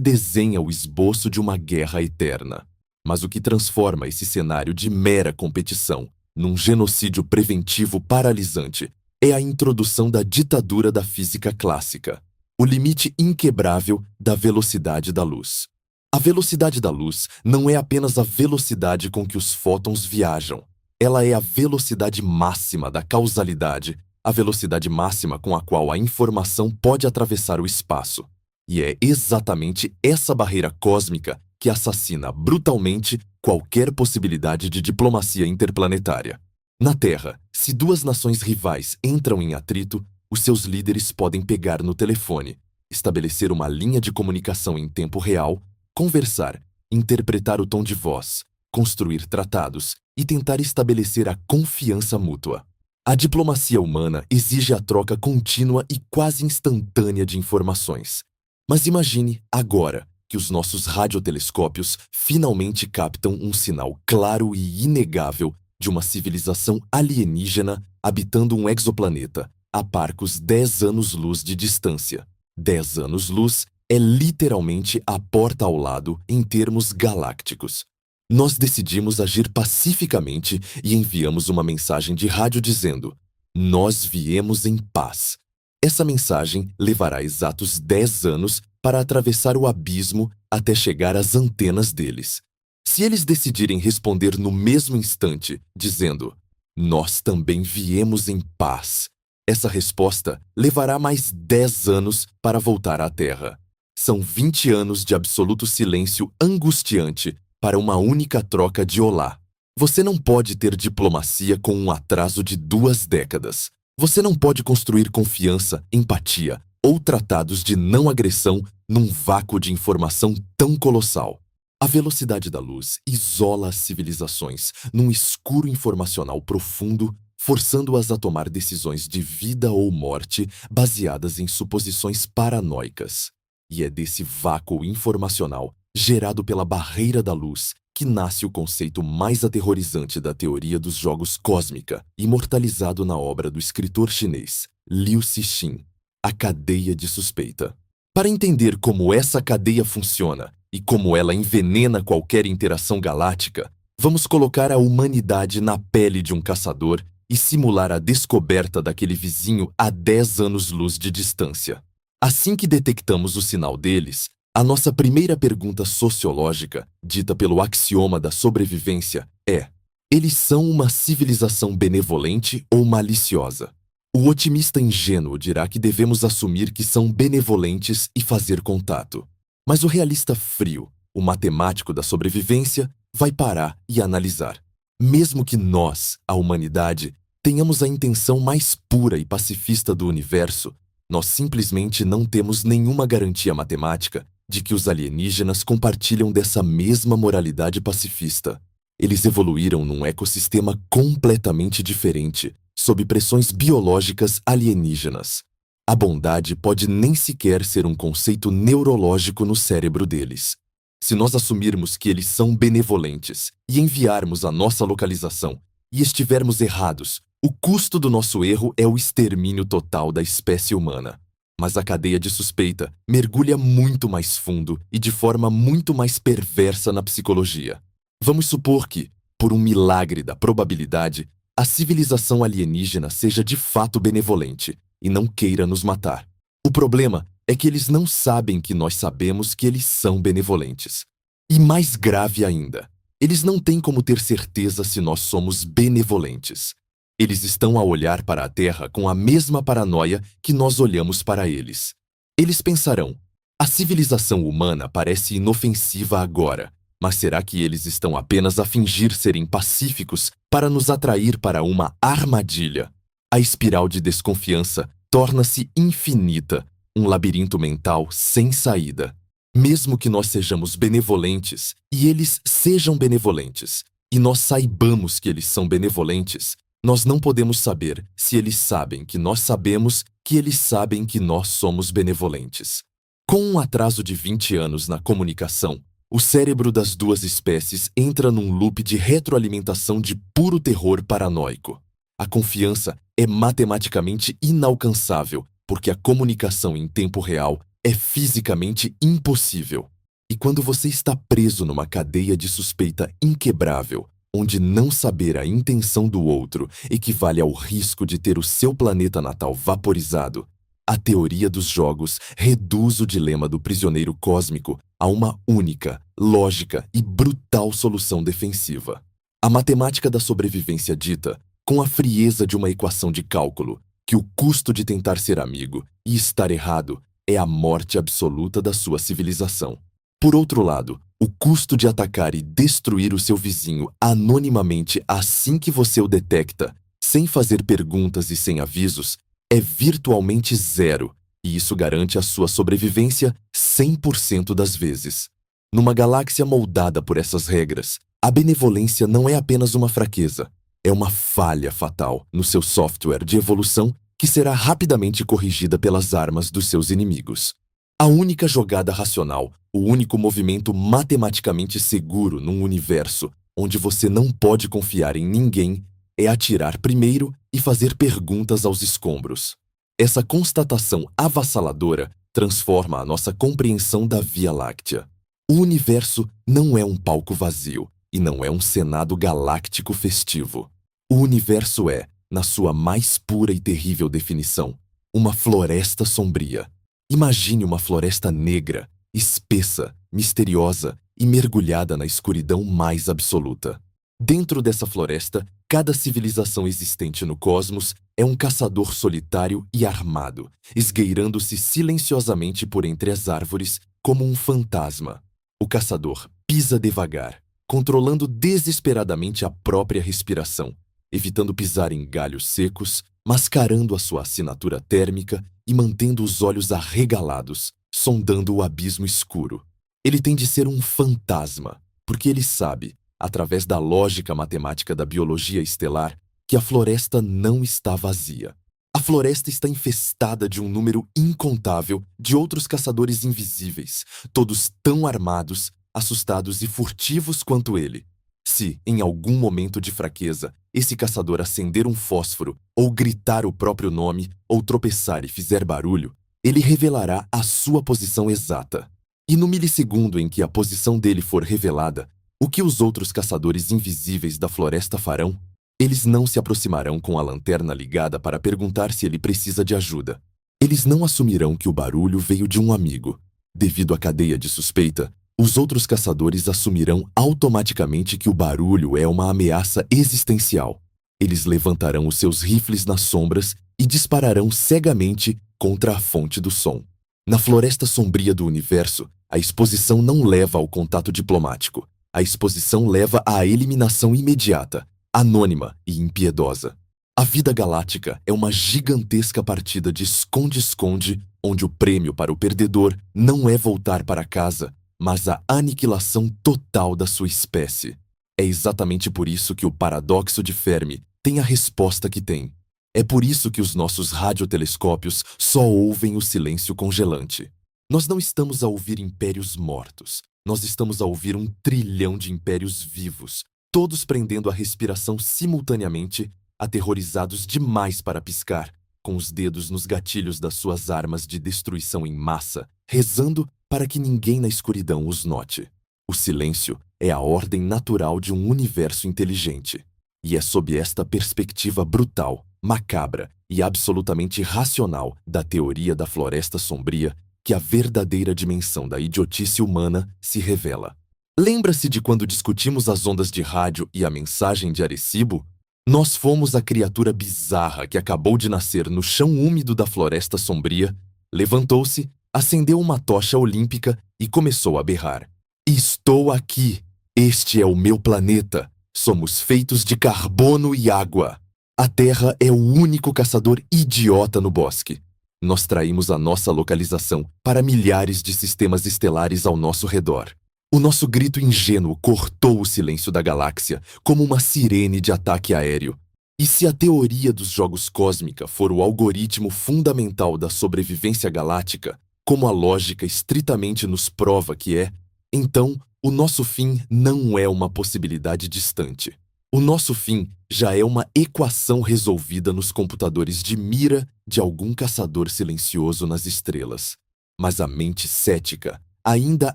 desenha o esboço de uma guerra eterna. Mas o que transforma esse cenário de mera competição num genocídio preventivo paralisante é a introdução da ditadura da física clássica, o limite inquebrável da velocidade da luz. A velocidade da luz não é apenas a velocidade com que os fótons viajam. Ela é a velocidade máxima da causalidade, a velocidade máxima com a qual a informação pode atravessar o espaço. E é exatamente essa barreira cósmica que assassina brutalmente qualquer possibilidade de diplomacia interplanetária. Na Terra, se duas nações rivais entram em atrito, os seus líderes podem pegar no telefone, estabelecer uma linha de comunicação em tempo real, conversar, interpretar o tom de voz, construir tratados e tentar estabelecer a confiança mútua. A diplomacia humana exige a troca contínua e quase instantânea de informações. Mas imagine, agora, que os nossos radiotelescópios finalmente captam um sinal claro e inegável de uma civilização alienígena habitando um exoplaneta, a parcos 10 anos-luz de distância. 10 anos-luz é literalmente a porta ao lado em termos galácticos. Nós decidimos agir pacificamente e enviamos uma mensagem de rádio dizendo: "Nós viemos em paz." Essa mensagem levará exatos 10 anos para atravessar o abismo até chegar às antenas deles. Se eles decidirem responder no mesmo instante, dizendo: "Nós também viemos em paz," essa resposta levará mais 10 anos para voltar à Terra. São 20 anos de absoluto silêncio angustiante para uma única troca de olá. Você não pode ter diplomacia com um atraso de 2 décadas. Você não pode construir confiança, empatia ou tratados de não agressão num vácuo de informação tão colossal. A velocidade da luz isola as civilizações num escuro informacional profundo, forçando-as a tomar decisões de vida ou morte baseadas em suposições paranoicas. E é desse vácuo informacional, gerado pela barreira da luz, que nasce o conceito mais aterrorizante da teoria dos jogos cósmica, imortalizado na obra do escritor chinês Liu Cixin, A Cadeia de Suspeita. Para entender como essa cadeia funciona e como ela envenena qualquer interação galáctica, vamos colocar a humanidade na pele de um caçador e simular a descoberta daquele vizinho a 10 anos-luz de distância. Assim que detectamos o sinal deles, a nossa primeira pergunta sociológica, dita pelo axioma da sobrevivência, é: eles são uma civilização benevolente ou maliciosa? O otimista ingênuo dirá que devemos assumir que são benevolentes e fazer contato. Mas o realista frio, o matemático da sobrevivência, vai parar e analisar. Mesmo que nós, a humanidade, tenhamos a intenção mais pura e pacifista do universo, nós simplesmente não temos nenhuma garantia matemática de que os alienígenas compartilham dessa mesma moralidade pacifista. Eles evoluíram num ecossistema completamente diferente, sob pressões biológicas alienígenas. A bondade pode nem sequer ser um conceito neurológico no cérebro deles. Se nós assumirmos que eles são benevolentes e enviarmos a nossa localização e estivermos errados, o custo do nosso erro é o extermínio total da espécie humana. Mas a cadeia de suspeita mergulha muito mais fundo e de forma muito mais perversa na psicologia. Vamos supor que, por um milagre da probabilidade, a civilização alienígena seja de fato benevolente e não queira nos matar. O problema é que eles não sabem que nós sabemos que eles são benevolentes. E mais grave ainda, eles não têm como ter certeza se nós somos benevolentes. Eles estão a olhar para a Terra com a mesma paranoia que nós olhamos para eles. Eles pensarão: a civilização humana parece inofensiva agora, mas será que eles estão apenas a fingir serem pacíficos para nos atrair para uma armadilha? A espiral de desconfiança torna-se infinita, um labirinto mental sem saída. Mesmo que nós sejamos benevolentes e eles sejam benevolentes, e nós saibamos que eles são benevolentes, nós não podemos saber se eles sabem que nós sabemos que eles sabem que nós somos benevolentes. Com um atraso de 20 anos na comunicação, o cérebro das duas espécies entra num loop de retroalimentação de puro terror paranoico. A confiança é matematicamente inalcançável, porque a comunicação em tempo real é fisicamente impossível. E quando você está preso numa cadeia de suspeita inquebrável, onde não saber a intenção do outro equivale ao risco de ter o seu planeta natal vaporizado, a teoria dos jogos reduz o dilema do prisioneiro cósmico a uma única, lógica e brutal solução defensiva. A matemática da sobrevivência dita, com a frieza de uma equação de cálculo, que o custo de tentar ser amigo e estar errado é a morte absoluta da sua civilização. Por outro lado, o custo de atacar e destruir o seu vizinho anonimamente assim que você o detecta, sem fazer perguntas e sem avisos, é virtualmente zero, e isso garante a sua sobrevivência 100% das vezes. Numa galáxia moldada por essas regras, a benevolência não é apenas uma fraqueza, é uma falha fatal no seu software de evolução que será rapidamente corrigida pelas armas dos seus inimigos. A única jogada racional, o único movimento matematicamente seguro num universo onde você não pode confiar em ninguém é atirar primeiro e fazer perguntas aos escombros. Essa constatação avassaladora transforma a nossa compreensão da Via Láctea. O universo não é um palco vazio e não é um senado galáctico festivo. O universo é, na sua mais pura e terrível definição, uma floresta sombria. Imagine uma floresta negra, espessa, misteriosa e mergulhada na escuridão mais absoluta. Dentro dessa floresta, cada civilização existente no cosmos é um caçador solitário e armado, esgueirando-se silenciosamente por entre as árvores como um fantasma. O caçador pisa devagar, controlando desesperadamente a própria respiração, evitando pisar em galhos secos, mascarando a sua assinatura térmica e mantendo os olhos arregalados, sondando o abismo escuro. Ele tem de ser um fantasma, porque ele sabe, através da lógica matemática da biologia estelar, que a floresta não está vazia. A floresta está infestada de um número incontável de outros caçadores invisíveis, todos tão armados, assustados e furtivos quanto ele. Se, em algum momento de fraqueza, esse caçador acender um fósforo, ou gritar o próprio nome, ou tropeçar e fizer barulho, ele revelará a sua posição exata. E no milissegundo em que a posição dele for revelada, o que os outros caçadores invisíveis da floresta farão? Eles não se aproximarão com a lanterna ligada para perguntar se ele precisa de ajuda. Eles não assumirão que o barulho veio de um amigo. Devido à cadeia de suspeita, os outros caçadores assumirão automaticamente que o barulho é uma ameaça existencial. Eles levantarão os seus rifles nas sombras e dispararão cegamente contra a fonte do som. Na floresta sombria do universo, a exposição não leva ao contato diplomático. A exposição leva à eliminação imediata, anônima e impiedosa. A vida galáctica é uma gigantesca partida de esconde-esconde, onde o prêmio para o perdedor não é voltar para casa, mas a aniquilação total da sua espécie. É exatamente por isso que o paradoxo de Fermi tem a resposta que tem. É por isso que os nossos radiotelescópios só ouvem o silêncio congelante. Nós não estamos a ouvir impérios mortos. Nós estamos a ouvir 1 trilhão de impérios vivos, todos prendendo a respiração simultaneamente, aterrorizados demais para piscar, com os dedos nos gatilhos das suas armas de destruição em massa, rezando para que ninguém na escuridão os note. O silêncio é a ordem natural de um universo inteligente. E é sob esta perspectiva brutal, macabra e absolutamente racional da teoria da floresta sombria que a verdadeira dimensão da idiotice humana se revela. Lembra-se de quando discutimos as ondas de rádio e a mensagem de Arecibo? Nós fomos a criatura bizarra que acabou de nascer no chão úmido da floresta sombria, levantou-se, acendeu uma tocha olímpica e começou a berrar. Estou aqui! Este é o meu planeta! Somos feitos de carbono e água! A Terra é o único caçador idiota no bosque. Nós traímos a nossa localização para milhares de sistemas estelares ao nosso redor. O nosso grito ingênuo cortou o silêncio da galáxia como uma sirene de ataque aéreo. E se a teoria dos jogos cósmica for o algoritmo fundamental da sobrevivência galáctica, como a lógica estritamente nos prova que é, então o nosso fim não é uma possibilidade distante. O nosso fim já é uma equação resolvida nos computadores de mira de algum caçador silencioso nas estrelas. Mas a mente cética, ainda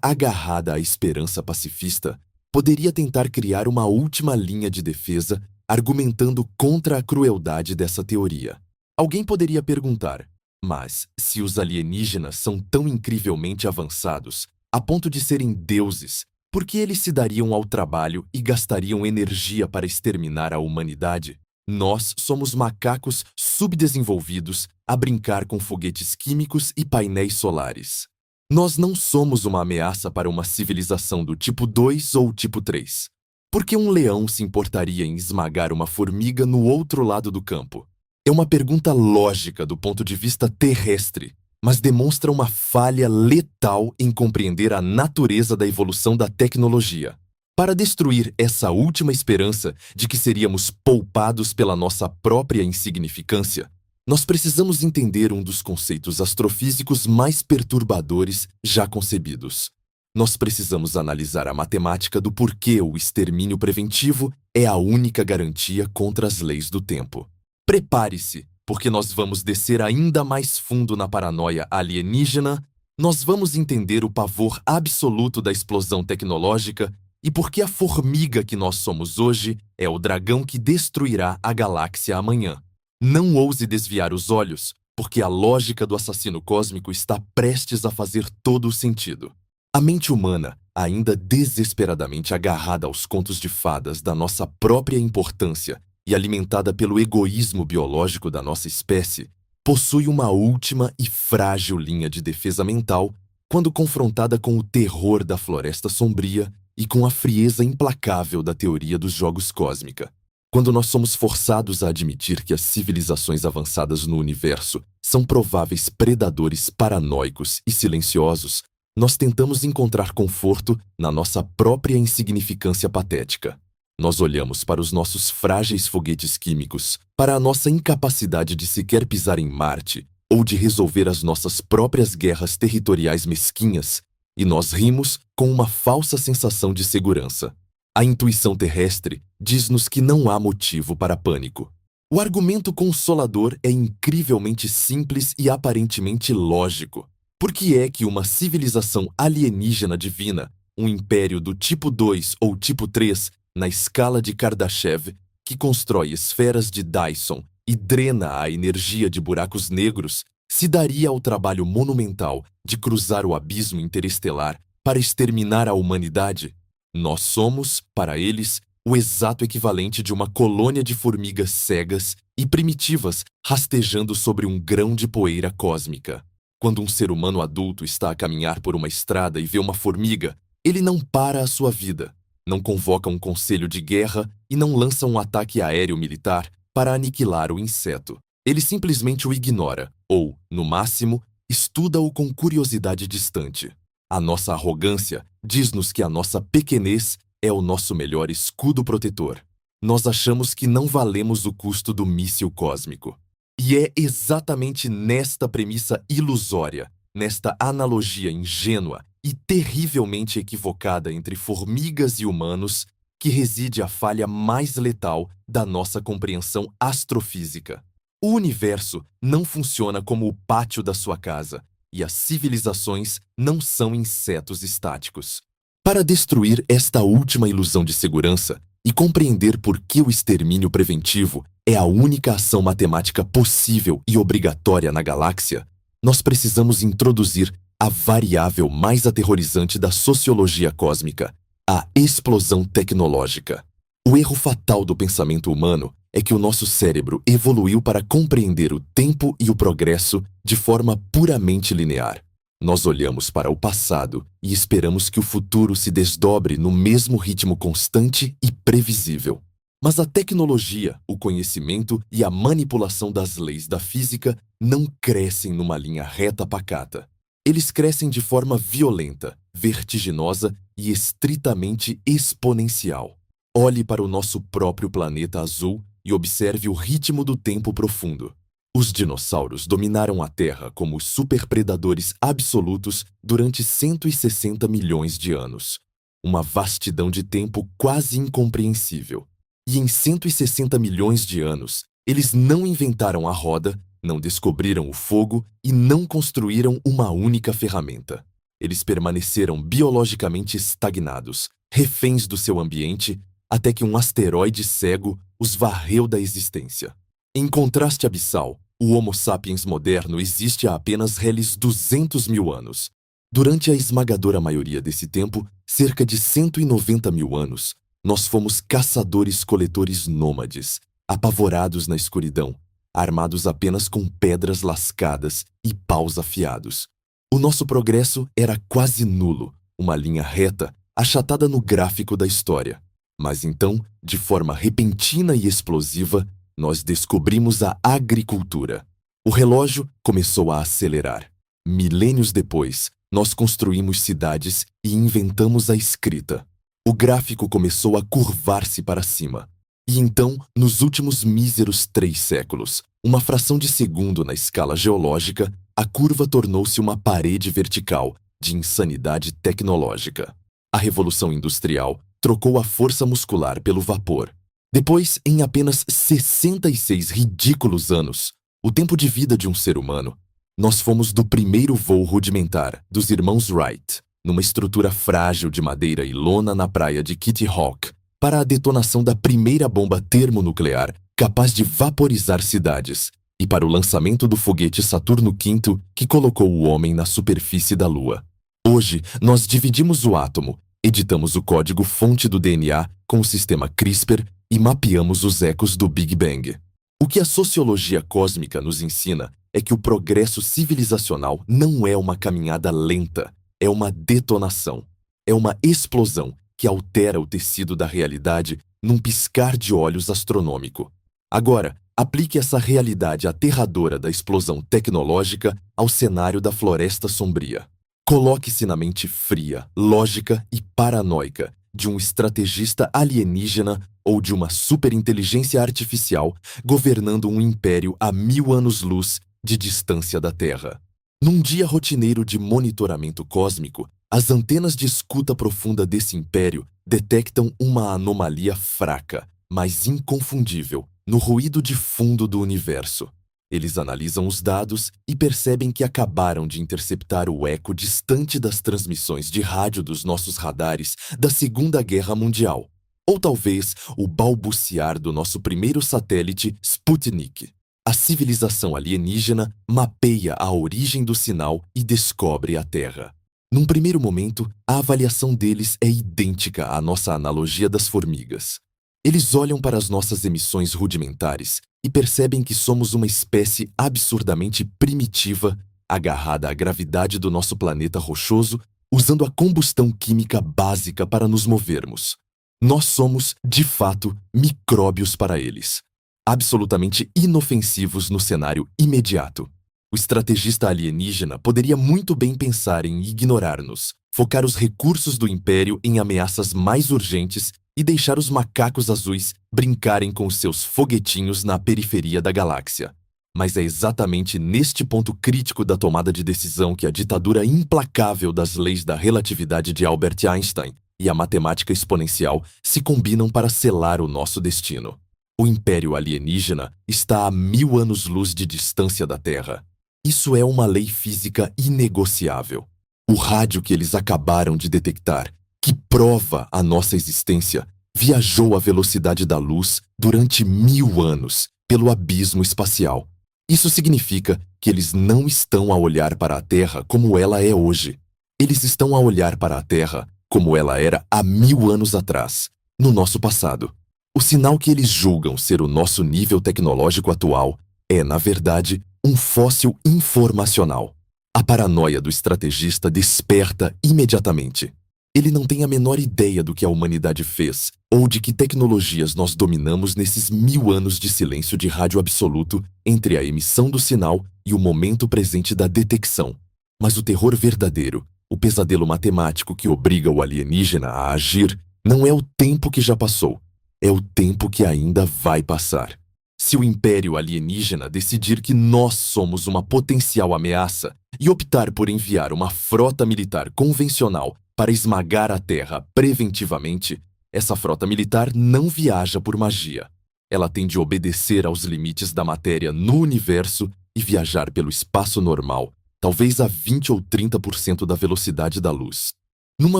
agarrada à esperança pacifista, poderia tentar criar uma última linha de defesa argumentando contra a crueldade dessa teoria. Alguém poderia perguntar, mas se os alienígenas são tão incrivelmente avançados, a ponto de serem deuses, por que eles se dariam ao trabalho e gastariam energia para exterminar a humanidade? Nós somos macacos subdesenvolvidos a brincar com foguetes químicos e painéis solares. Nós não somos uma ameaça para uma civilização do tipo 2 ou tipo 3. Por que um leão se importaria em esmagar uma formiga no outro lado do campo? É uma pergunta lógica do ponto de vista terrestre, mas demonstra uma falha letal em compreender a natureza da evolução da tecnologia. Para destruir essa última esperança de que seríamos poupados pela nossa própria insignificância, nós precisamos entender um dos conceitos astrofísicos mais perturbadores já concebidos. Nós precisamos analisar a matemática do porquê o extermínio preventivo é a única garantia contra as leis do tempo. Prepare-se, porque nós vamos descer ainda mais fundo na paranoia alienígena, nós vamos entender o pavor absoluto da explosão tecnológica e por que a formiga que nós somos hoje é o dragão que destruirá a galáxia amanhã. Não ouse desviar os olhos, porque a lógica do assassino cósmico está prestes a fazer todo o sentido. A mente humana, ainda desesperadamente agarrada aos contos de fadas da nossa própria importância e alimentada pelo egoísmo biológico da nossa espécie, possui uma última e frágil linha de defesa mental quando confrontada com o terror da floresta sombria e com a frieza implacável da teoria dos jogos cósmica. Quando nós somos forçados a admitir que as civilizações avançadas no universo são prováveis predadores paranoicos e silenciosos, nós tentamos encontrar conforto na nossa própria insignificância patética. Nós olhamos para os nossos frágeis foguetes químicos, para a nossa incapacidade de sequer pisar em Marte ou de resolver as nossas próprias guerras territoriais mesquinhas, e nós rimos com uma falsa sensação de segurança. A intuição terrestre diz-nos que não há motivo para pânico. O argumento consolador é incrivelmente simples e aparentemente lógico. Por que é que uma civilização alienígena divina, um império do tipo 2 ou tipo 3, na escala de Kardashev, que constrói esferas de Dyson e drena a energia de buracos negros, se daria ao trabalho monumental de cruzar o abismo interestelar para exterminar a humanidade? Nós somos, para eles, o exato equivalente de uma colônia de formigas cegas e primitivas rastejando sobre um grão de poeira cósmica. Quando um ser humano adulto está a caminhar por uma estrada e vê uma formiga, ele não para a sua vida, não convoca um conselho de guerra e não lança um ataque aéreo militar para aniquilar o inseto. Ele simplesmente o ignora, ou, no máximo, estuda-o com curiosidade distante. A nossa arrogância diz-nos que a nossa pequenez é o nosso melhor escudo protetor. Nós achamos que não valemos o custo do míssil cósmico. E é exatamente nesta premissa ilusória, nesta analogia ingênua e terrivelmente equivocada entre formigas e humanos, que reside a falha mais letal da nossa compreensão astrofísica. O universo não funciona como o pátio da sua casa, e as civilizações não são insetos estáticos. Para destruir esta última ilusão de segurança e compreender por que o extermínio preventivo é a única ação matemática possível e obrigatória na galáxia, nós precisamos introduzir a variável mais aterrorizante da sociologia cósmica, a explosão tecnológica. O erro fatal do pensamento humano é que o nosso cérebro evoluiu para compreender o tempo e o progresso de forma puramente linear. Nós olhamos para o passado e esperamos que o futuro se desdobre no mesmo ritmo constante e previsível. Mas a tecnologia, o conhecimento e a manipulação das leis da física não crescem numa linha reta pacata. Eles crescem de forma violenta, vertiginosa e estritamente exponencial. Olhe para o nosso próprio planeta azul e observe o ritmo do tempo profundo. Os dinossauros dominaram a Terra como superpredadores absolutos durante 160 milhões de anos. Uma vastidão de tempo quase incompreensível. E em 160 milhões de anos, eles não inventaram a roda, não descobriram o fogo e não construíram uma única ferramenta. Eles permaneceram biologicamente estagnados, reféns do seu ambiente, até que um asteroide cego os varreu da existência. Em contraste abissal, o Homo sapiens moderno existe há apenas reles 200 mil anos. Durante a esmagadora maioria desse tempo, cerca de 190 mil anos, nós fomos caçadores-coletores nômades, apavorados na escuridão, armados apenas com pedras lascadas e paus afiados. O nosso progresso era quase nulo, uma linha reta, achatada no gráfico da história. Mas então, de forma repentina e explosiva, nós descobrimos a agricultura. O relógio começou a acelerar. Milênios depois, nós construímos cidades e inventamos a escrita. O gráfico começou a curvar-se para cima. E então, nos últimos míseros 3 séculos, uma fração de segundo na escala geológica, a curva tornou-se uma parede vertical de insanidade tecnológica. A Revolução Industrial trocou a força muscular pelo vapor. Depois, em apenas 66 ridículos anos, o tempo de vida de um ser humano, nós fomos do primeiro voo rudimentar dos irmãos Wright, numa estrutura frágil de madeira e lona na praia de Kitty Hawk, para a detonação da primeira bomba termonuclear capaz de vaporizar cidades, e para o lançamento do foguete Saturno V que colocou o homem na superfície da Lua. Hoje, nós dividimos o átomo, editamos o código-fonte do DNA com o sistema CRISPR e mapeamos os ecos do Big Bang. O que a sociologia cósmica nos ensina é que o progresso civilizacional não é uma caminhada lenta, é uma detonação, é uma explosão que altera o tecido da realidade num piscar de olhos astronômico. Agora, aplique essa realidade aterradora da explosão tecnológica ao cenário da Floresta Sombria. Coloque-se na mente fria, lógica e paranoica de um estrategista alienígena ou de uma superinteligência artificial governando um império a 1000 anos-luz de distância da Terra. Num dia rotineiro de monitoramento cósmico, as antenas de escuta profunda desse império detectam uma anomalia fraca, mas inconfundível, no ruído de fundo do universo. Eles analisam os dados e percebem que acabaram de interceptar o eco distante das transmissões de rádio dos nossos radares da Segunda Guerra Mundial, ou talvez o balbuciar do nosso primeiro satélite Sputnik. A civilização alienígena mapeia a origem do sinal e descobre a Terra. Num primeiro momento, a avaliação deles é idêntica à nossa analogia das formigas. Eles olham para as nossas emissões rudimentares e percebem que somos uma espécie absurdamente primitiva, agarrada à gravidade do nosso planeta rochoso, usando a combustão química básica para nos movermos. Nós somos, de fato, micróbios para eles, absolutamente inofensivos no cenário imediato. O estrategista alienígena poderia muito bem pensar em ignorar-nos, focar os recursos do Império em ameaças mais urgentes e deixar os macacos azuis brincarem com os seus foguetinhos na periferia da galáxia. Mas é exatamente neste ponto crítico da tomada de decisão que a ditadura implacável das leis da relatividade de Albert Einstein e a matemática exponencial se combinam para selar o nosso destino. O Império alienígena está a 1000 anos-luz de distância da Terra. Isso é uma lei física inegociável. O rádio que eles acabaram de detectar, que prova a nossa existência, viajou à velocidade da luz durante 1000 anos pelo abismo espacial. Isso significa que eles não estão a olhar para a Terra como ela é hoje. Eles estão a olhar para a Terra como ela era há 1000 anos atrás, no nosso passado. O sinal que eles julgam ser o nosso nível tecnológico atual é, na verdade, um fóssil informacional. A paranoia do estrategista desperta imediatamente. Ele não tem a menor ideia do que a humanidade fez ou de que tecnologias nós dominamos nesses 1000 anos de silêncio de rádio absoluto entre a emissão do sinal e o momento presente da detecção. Mas o terror verdadeiro, o pesadelo matemático que obriga o alienígena a agir, não é o tempo que já passou, é o tempo que ainda vai passar. Se o Império alienígena decidir que nós somos uma potencial ameaça e optar por enviar uma frota militar convencional para esmagar a Terra preventivamente, essa frota militar não viaja por magia. Ela tem de obedecer aos limites da matéria no universo e viajar pelo espaço normal, talvez a 20 ou 30% da velocidade da luz. Numa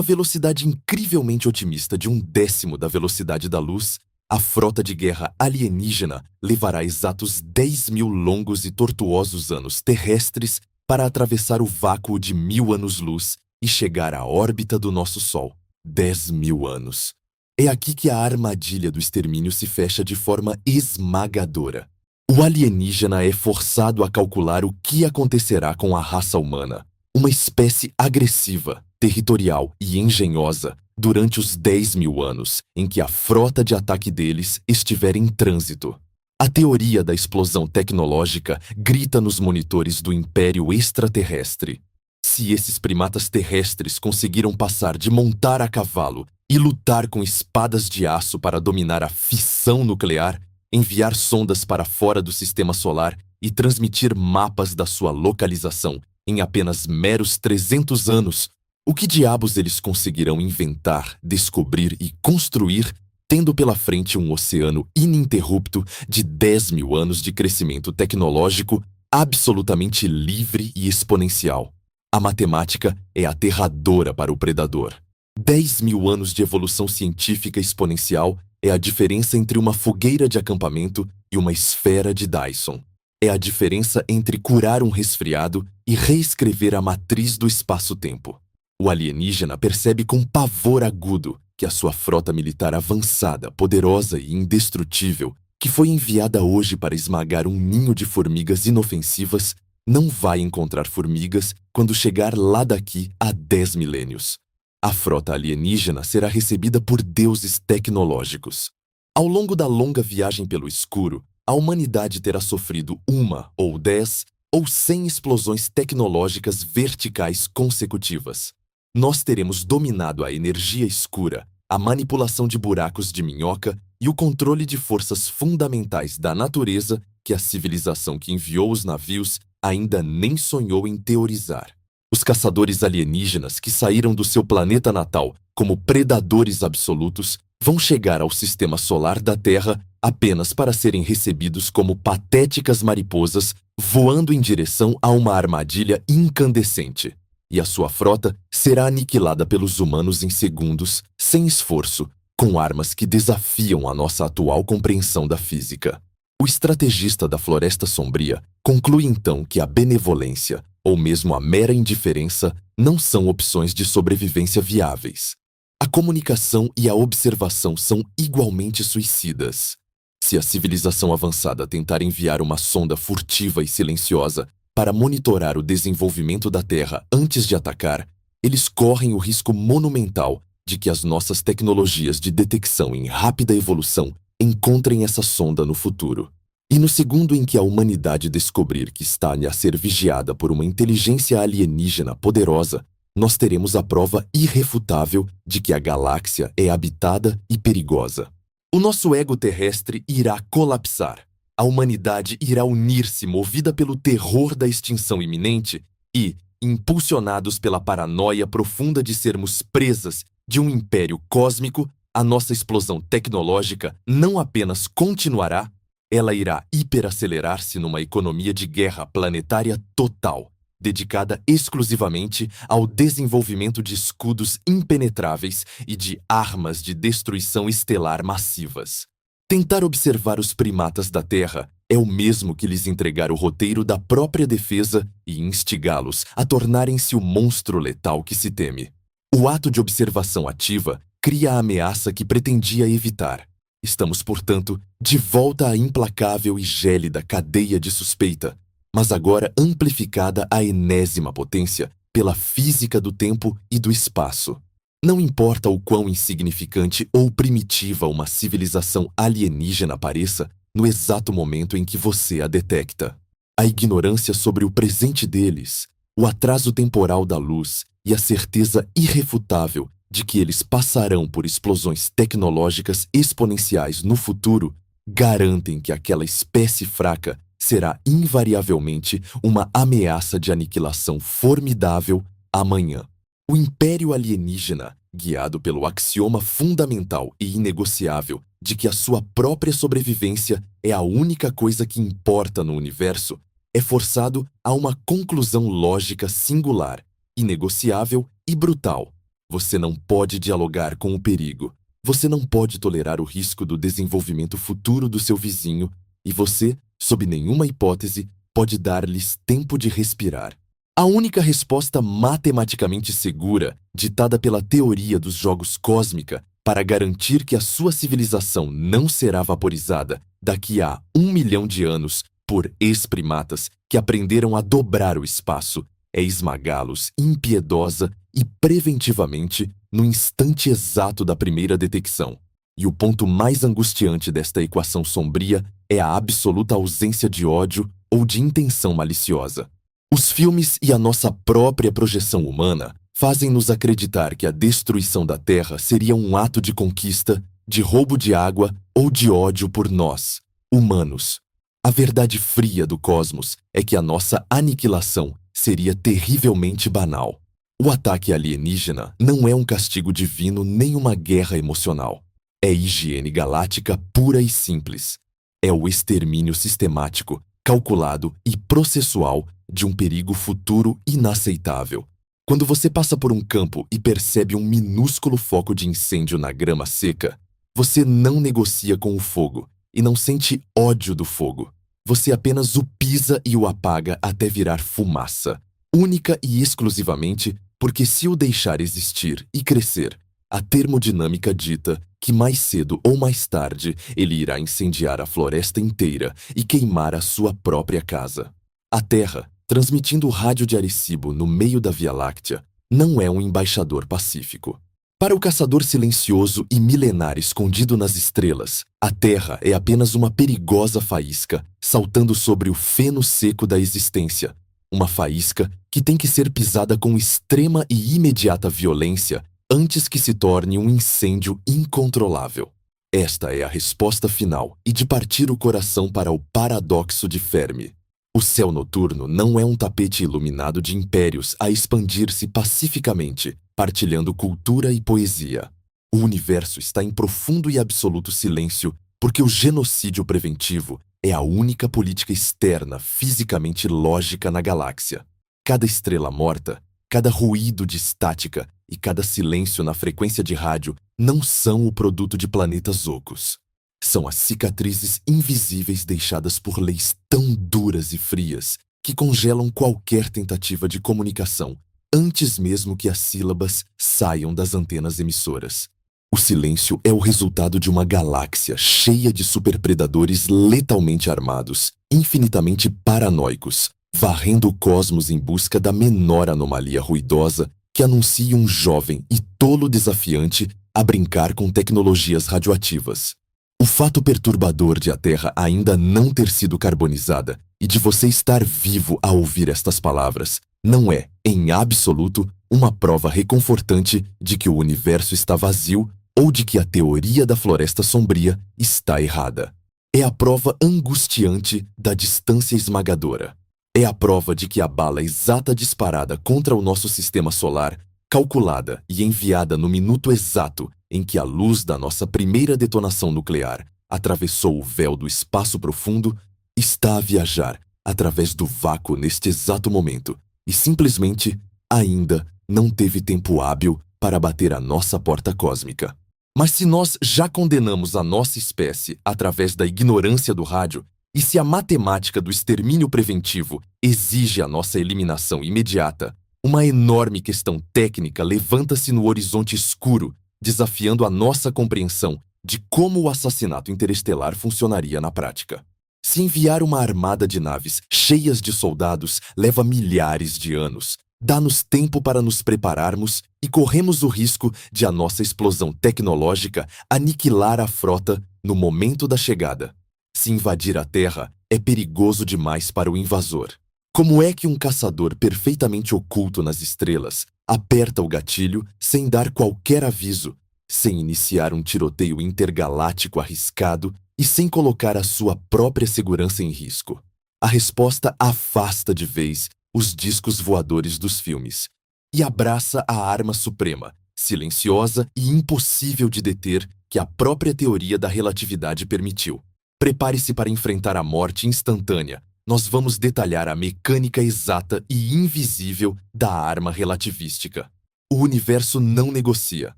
velocidade incrivelmente otimista de 1/10 da velocidade da luz, a frota de guerra alienígena levará exatos 10.000 longos e tortuosos anos terrestres para atravessar o vácuo de 1000 anos-luz e chegar à órbita do nosso Sol. 10.000 anos. É aqui que a armadilha do extermínio se fecha de forma esmagadora. O alienígena é forçado a calcular o que acontecerá com a raça humana, uma espécie agressiva, territorial e engenhosa, durante os 10.000 anos em que a frota de ataque deles estiver em trânsito. A teoria da explosão tecnológica grita nos monitores do Império Extraterrestre. Se esses primatas terrestres conseguiram passar de montar a cavalo e lutar com espadas de aço para dominar a fissão nuclear, enviar sondas para fora do sistema solar e transmitir mapas da sua localização em apenas meros 300 anos, o que diabos eles conseguirão inventar, descobrir e construir, tendo pela frente um oceano ininterrupto de 10.000 anos de crescimento tecnológico absolutamente livre e exponencial? A matemática é aterradora para o predador. 10.000 anos de evolução científica exponencial é a diferença entre uma fogueira de acampamento e uma esfera de Dyson. É a diferença entre curar um resfriado e reescrever a matriz do espaço-tempo. O alienígena percebe com pavor agudo que a sua frota militar avançada, poderosa e indestrutível, que foi enviada hoje para esmagar um ninho de formigas inofensivas, não vai encontrar formigas quando chegar lá daqui a 10 milênios. A frota alienígena será recebida por deuses tecnológicos. Ao longo da longa viagem pelo escuro, a humanidade terá sofrido 1, ou 10, ou 100 explosões tecnológicas verticais consecutivas. Nós teremos dominado a energia escura, a manipulação de buracos de minhoca e o controle de forças fundamentais da natureza que a civilização que enviou os navios ainda nem sonhou em teorizar. Os caçadores alienígenas que saíram do seu planeta natal como predadores absolutos vão chegar ao sistema solar da Terra apenas para serem recebidos como patéticas mariposas voando em direção a uma armadilha incandescente. E a sua frota será aniquilada pelos humanos em segundos, sem esforço, com armas que desafiam a nossa atual compreensão da física. O estrategista da Floresta Sombria conclui então que a benevolência, ou mesmo a mera indiferença, não são opções de sobrevivência viáveis. A comunicação e a observação são igualmente suicidas. Se a civilização avançada tentar enviar uma sonda furtiva e silenciosa para monitorar o desenvolvimento da Terra antes de atacar, eles correm o risco monumental de que as nossas tecnologias de detecção em rápida evolução encontrem essa sonda no futuro. E no segundo em que a humanidade descobrir que está a ser vigiada por uma inteligência alienígena poderosa, nós teremos a prova irrefutável de que a galáxia é habitada e perigosa. O nosso ego terrestre irá colapsar. A humanidade irá unir-se movida pelo terror da extinção iminente e, impulsionados pela paranoia profunda de sermos presas de um império cósmico, a nossa explosão tecnológica não apenas continuará, ela irá hiperacelerar-se numa economia de guerra planetária total, dedicada exclusivamente ao desenvolvimento de escudos impenetráveis e de armas de destruição estelar massivas. Tentar observar os primatas da Terra é o mesmo que lhes entregar o roteiro da própria defesa e instigá-los a tornarem-se o monstro letal que se teme. O ato de observação ativa cria a ameaça que pretendia evitar. Estamos, portanto, de volta à implacável e gélida cadeia de suspeita, mas agora amplificada à enésima potência pela física do tempo e do espaço. Não importa o quão insignificante ou primitiva uma civilização alienígena pareça no exato momento em que você a detecta. A ignorância sobre o presente deles, o atraso temporal da luz e a certeza irrefutável de que eles passarão por explosões tecnológicas exponenciais no futuro garantem que aquela espécie fraca será invariavelmente uma ameaça de aniquilação formidável amanhã. O Império Alienígena, guiado pelo axioma fundamental e inegociável de que a sua própria sobrevivência é a única coisa que importa no universo, é forçado a uma conclusão lógica singular, inegociável e brutal. Você não pode dialogar com o perigo. Você não pode tolerar o risco do desenvolvimento futuro do seu vizinho e você, sob nenhuma hipótese, pode dar-lhes tempo de respirar. A única resposta matematicamente segura, ditada pela teoria dos jogos cósmica, para garantir que a sua civilização não será vaporizada daqui a 1 milhão de anos por ex-primatas que aprenderam a dobrar o espaço, é esmagá-los impiedosa e preventivamente no instante exato da primeira detecção. E o ponto mais angustiante desta equação sombria é a absoluta ausência de ódio ou de intenção maliciosa. Os filmes e a nossa própria projeção humana fazem-nos acreditar que a destruição da Terra seria um ato de conquista, de roubo de água ou de ódio por nós, humanos. A verdade fria do cosmos é que a nossa aniquilação seria terrivelmente banal. O ataque alienígena não é um castigo divino nem uma guerra emocional. É higiene galáctica pura e simples. É o extermínio sistemático, calculado e processual de um perigo futuro inaceitável. Quando você passa por um campo e percebe um minúsculo foco de incêndio na grama seca, você não negocia com o fogo e não sente ódio do fogo. Você apenas o pisa e o apaga até virar fumaça, única e exclusivamente porque se o deixar existir e crescer, a termodinâmica dita que mais cedo ou mais tarde ele irá incendiar a floresta inteira e queimar a sua própria casa. A Terra, transmitindo o rádio de Arecibo no meio da Via Láctea, não é um embaixador pacífico. Para o caçador silencioso e milenar escondido nas estrelas, a Terra é apenas uma perigosa faísca saltando sobre o feno seco da existência. Uma faísca que tem que ser pisada com extrema e imediata violência antes que se torne um incêndio incontrolável. Esta é a resposta final e de partir o coração para o paradoxo de Fermi. O céu noturno não é um tapete iluminado de impérios a expandir-se pacificamente, partilhando cultura e poesia. O universo está em profundo e absoluto silêncio porque o genocídio preventivo é a única política externa fisicamente lógica na galáxia. Cada estrela morta, cada ruído de estática e cada silêncio na frequência de rádio não são o produto de planetas ocos. São as cicatrizes invisíveis deixadas por leis tão duras e frias que congelam qualquer tentativa de comunicação antes mesmo que as sílabas saiam das antenas emissoras. O silêncio é o resultado de uma galáxia cheia de superpredadores letalmente armados, infinitamente paranoicos, varrendo o cosmos em busca da menor anomalia ruidosa que anuncie um jovem e tolo desafiante a brincar com tecnologias radioativas. O fato perturbador de a Terra ainda não ter sido carbonizada e de você estar vivo a ouvir estas palavras não é, em absoluto, uma prova reconfortante de que o universo está vazio ou de que a teoria da floresta sombria está errada. É a prova angustiante da distância esmagadora. É a prova de que a bala exata disparada contra o nosso sistema solar, calculada e enviada no minuto exato em que a luz da nossa primeira detonação nuclear atravessou o véu do espaço profundo, está a viajar através do vácuo neste exato momento e simplesmente ainda não teve tempo hábil para bater a nossa porta cósmica. Mas se nós já condenamos a nossa espécie através da ignorância do rádio, e se a matemática do extermínio preventivo exige a nossa eliminação imediata, uma enorme questão técnica levanta-se no horizonte escuro, desafiando a nossa compreensão de como o assassinato interestelar funcionaria na prática. Se enviar uma armada de naves cheias de soldados leva milhares de anos, dá-nos tempo para nos prepararmos e corremos o risco de a nossa explosão tecnológica aniquilar a frota no momento da chegada. Se invadir a Terra é perigoso demais para o invasor. Como é que um caçador perfeitamente oculto nas estrelas aperta o gatilho sem dar qualquer aviso, sem iniciar um tiroteio intergaláctico arriscado e sem colocar a sua própria segurança em risco? A resposta afasta de vez os discos voadores dos filmes e abraça a arma suprema, silenciosa e impossível de deter que a própria teoria da relatividade permitiu. Prepare-se para enfrentar a morte instantânea. Nós vamos detalhar a mecânica exata e invisível da arma relativística. O universo não negocia,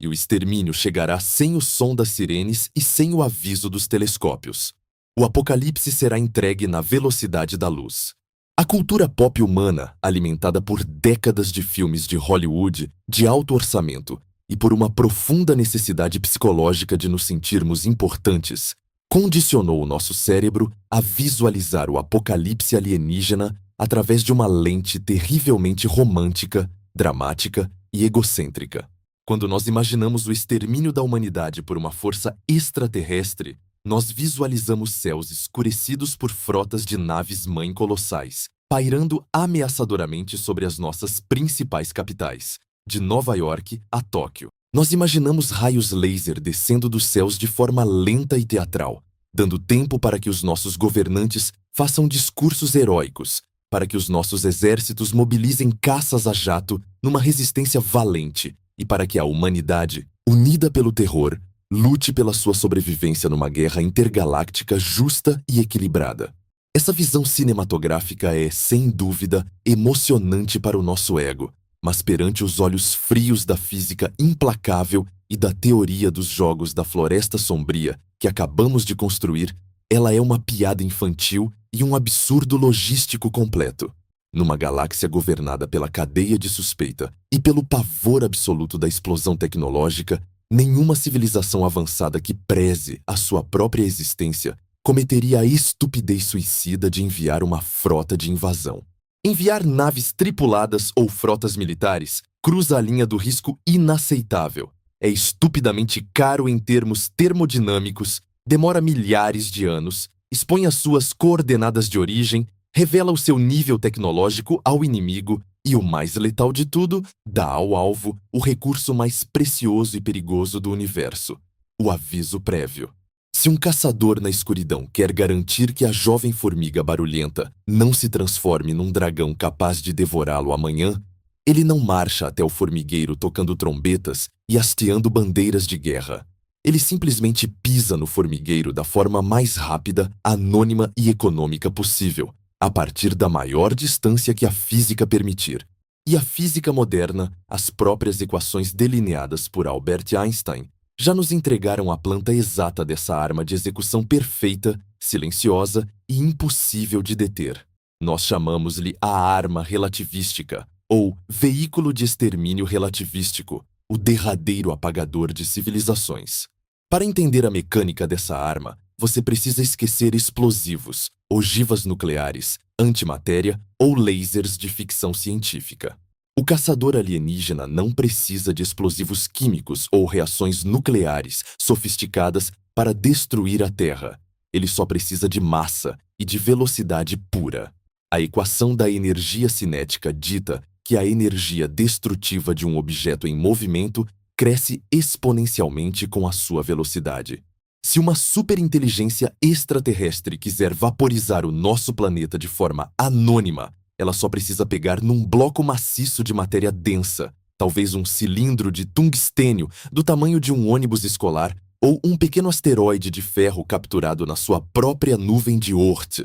e o extermínio chegará sem o som das sirenes e sem o aviso dos telescópios. O apocalipse será entregue na velocidade da luz. A cultura pop humana, alimentada por décadas de filmes de Hollywood de alto orçamento, e por uma profunda necessidade psicológica de nos sentirmos importantes, condicionou o nosso cérebro a visualizar o apocalipse alienígena através de uma lente terrivelmente romântica, dramática e egocêntrica. Quando nós imaginamos o extermínio da humanidade por uma força extraterrestre, nós visualizamos céus escurecidos por frotas de naves-mãe colossais, pairando ameaçadoramente sobre as nossas principais capitais, de Nova York a Tóquio. Nós imaginamos raios laser descendo dos céus de forma lenta e teatral, dando tempo para que os nossos governantes façam discursos heróicos, para que os nossos exércitos mobilizem caças a jato numa resistência valente e para que a humanidade, unida pelo terror, lute pela sua sobrevivência numa guerra intergaláctica justa e equilibrada. Essa visão cinematográfica é, sem dúvida, emocionante para o nosso ego, mas perante os olhos frios da física implacável e da teoria dos jogos da Floresta Sombria que acabamos de construir, ela é uma piada infantil e um absurdo logístico completo. Numa galáxia governada pela cadeia de suspeita e pelo pavor absoluto da explosão tecnológica, nenhuma civilização avançada que preze a sua própria existência cometeria a estupidez suicida de enviar uma frota de invasão. Enviar naves tripuladas ou frotas militares cruza a linha do risco inaceitável. É estupidamente caro em termos termodinâmicos, demora milhares de anos, expõe as suas coordenadas de origem, revela o seu nível tecnológico ao inimigo e, o mais letal de tudo, dá ao alvo o recurso mais precioso e perigoso do universo, o aviso prévio. Se um caçador na escuridão quer garantir que a jovem formiga barulhenta não se transforme num dragão capaz de devorá-lo amanhã, ele não marcha até o formigueiro tocando trombetas e hasteando bandeiras de guerra. Ele simplesmente pisa no formigueiro da forma mais rápida, anônima e econômica possível, a partir da maior distância que a física permitir. E a física moderna, as próprias equações delineadas por Albert Einstein, já nos entregaram a planta exata dessa arma de execução perfeita, silenciosa e impossível de deter. Nós chamamos-lhe a arma relativística, ou veículo de extermínio relativístico, o derradeiro apagador de civilizações. Para entender a mecânica dessa arma, você precisa esquecer explosivos, ogivas nucleares, antimatéria ou lasers de ficção científica. O caçador alienígena não precisa de explosivos químicos ou reações nucleares sofisticadas para destruir a Terra. Ele só precisa de massa e de velocidade pura. A equação da energia cinética dita que a energia destrutiva de um objeto em movimento cresce exponencialmente com a sua velocidade. Se uma superinteligência extraterrestre quiser vaporizar o nosso planeta de forma anônima, ela só precisa pegar num bloco maciço de matéria densa, talvez um cilindro de tungstênio do tamanho de um ônibus escolar ou um pequeno asteroide de ferro capturado na sua própria nuvem de Oort,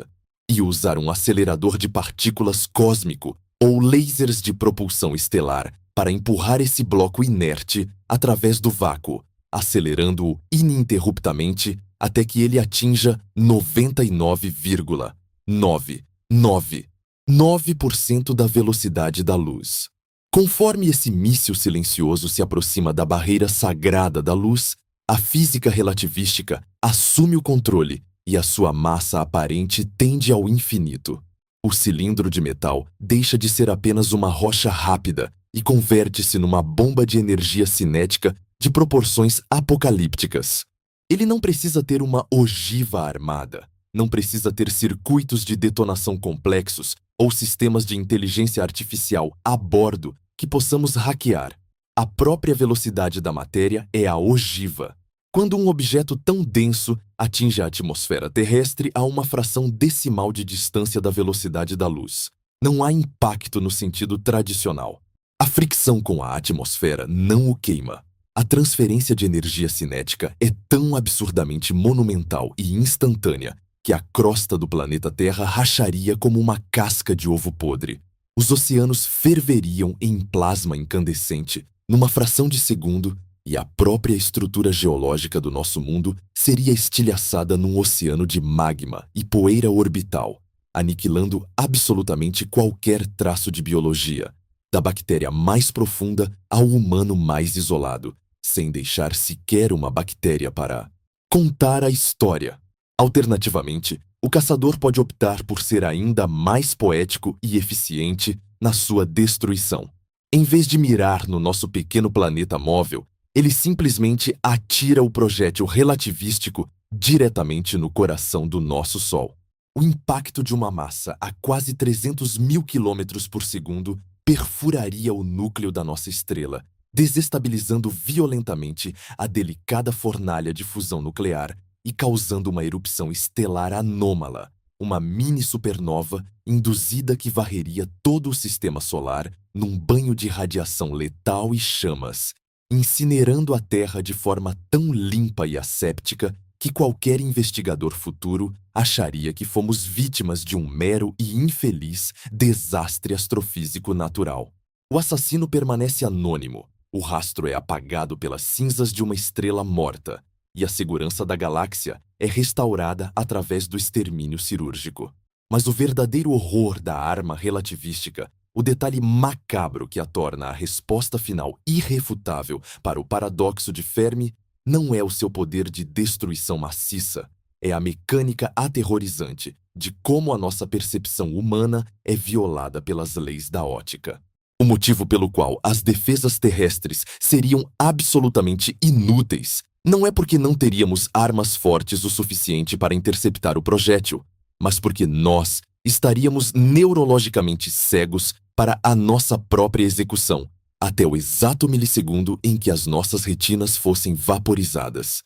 e usar um acelerador de partículas cósmico ou lasers de propulsão estelar para empurrar esse bloco inerte através do vácuo, acelerando-o ininterruptamente até que ele atinja 99,999% da velocidade da luz. Conforme esse míssil silencioso se aproxima da barreira sagrada da luz, a física relativística assume o controle e a sua massa aparente tende ao infinito. O cilindro de metal deixa de ser apenas uma rocha rápida e converte-se numa bomba de energia cinética de proporções apocalípticas. Ele não precisa ter uma ogiva armada, não precisa ter circuitos de detonação complexos ou sistemas de inteligência artificial a bordo que possamos hackear. A própria velocidade da matéria é a ogiva. Quando um objeto tão denso atinge a atmosfera terrestre a uma fração decimal de distância da velocidade da luz, não há impacto no sentido tradicional. A fricção com a atmosfera não o queima. A transferência de energia cinética é tão absurdamente monumental e instantânea que a crosta do planeta Terra racharia como uma casca de ovo podre. Os oceanos ferveriam em plasma incandescente numa fração de segundo e a própria estrutura geológica do nosso mundo seria estilhaçada num oceano de magma e poeira orbital, aniquilando absolutamente qualquer traço de biologia, da bactéria mais profunda ao humano mais isolado, sem deixar sequer uma bactéria para contar a história. Alternativamente, o caçador pode optar por ser ainda mais poético e eficiente na sua destruição. Em vez de mirar no nosso pequeno planeta móvel, ele simplesmente atira o projétil relativístico diretamente no coração do nosso Sol. O impacto de uma massa a quase 300 mil quilômetros por segundo perfuraria o núcleo da nossa estrela, desestabilizando violentamente a delicada fornalha de fusão nuclear e causando uma erupção estelar anômala, uma mini supernova induzida que varreria todo o sistema solar num banho de radiação letal e chamas, incinerando a Terra de forma tão limpa e asséptica que qualquer investigador futuro acharia que fomos vítimas de um mero e infeliz desastre astrofísico natural. O assassino permanece anônimo, o rastro é apagado pelas cinzas de uma estrela morta, e a segurança da galáxia é restaurada através do extermínio cirúrgico. Mas o verdadeiro horror da arma relativística, o detalhe macabro que a torna a resposta final irrefutável para o paradoxo de Fermi, não é o seu poder de destruição maciça, é a mecânica aterrorizante de como a nossa percepção humana é violada pelas leis da ótica. O motivo pelo qual as defesas terrestres seriam absolutamente inúteis não é porque não teríamos armas fortes o suficiente para interceptar o projétil, mas porque nós estaríamos neurologicamente cegos para a nossa própria execução, até o exato milissegundo em que as nossas retinas fossem vaporizadas.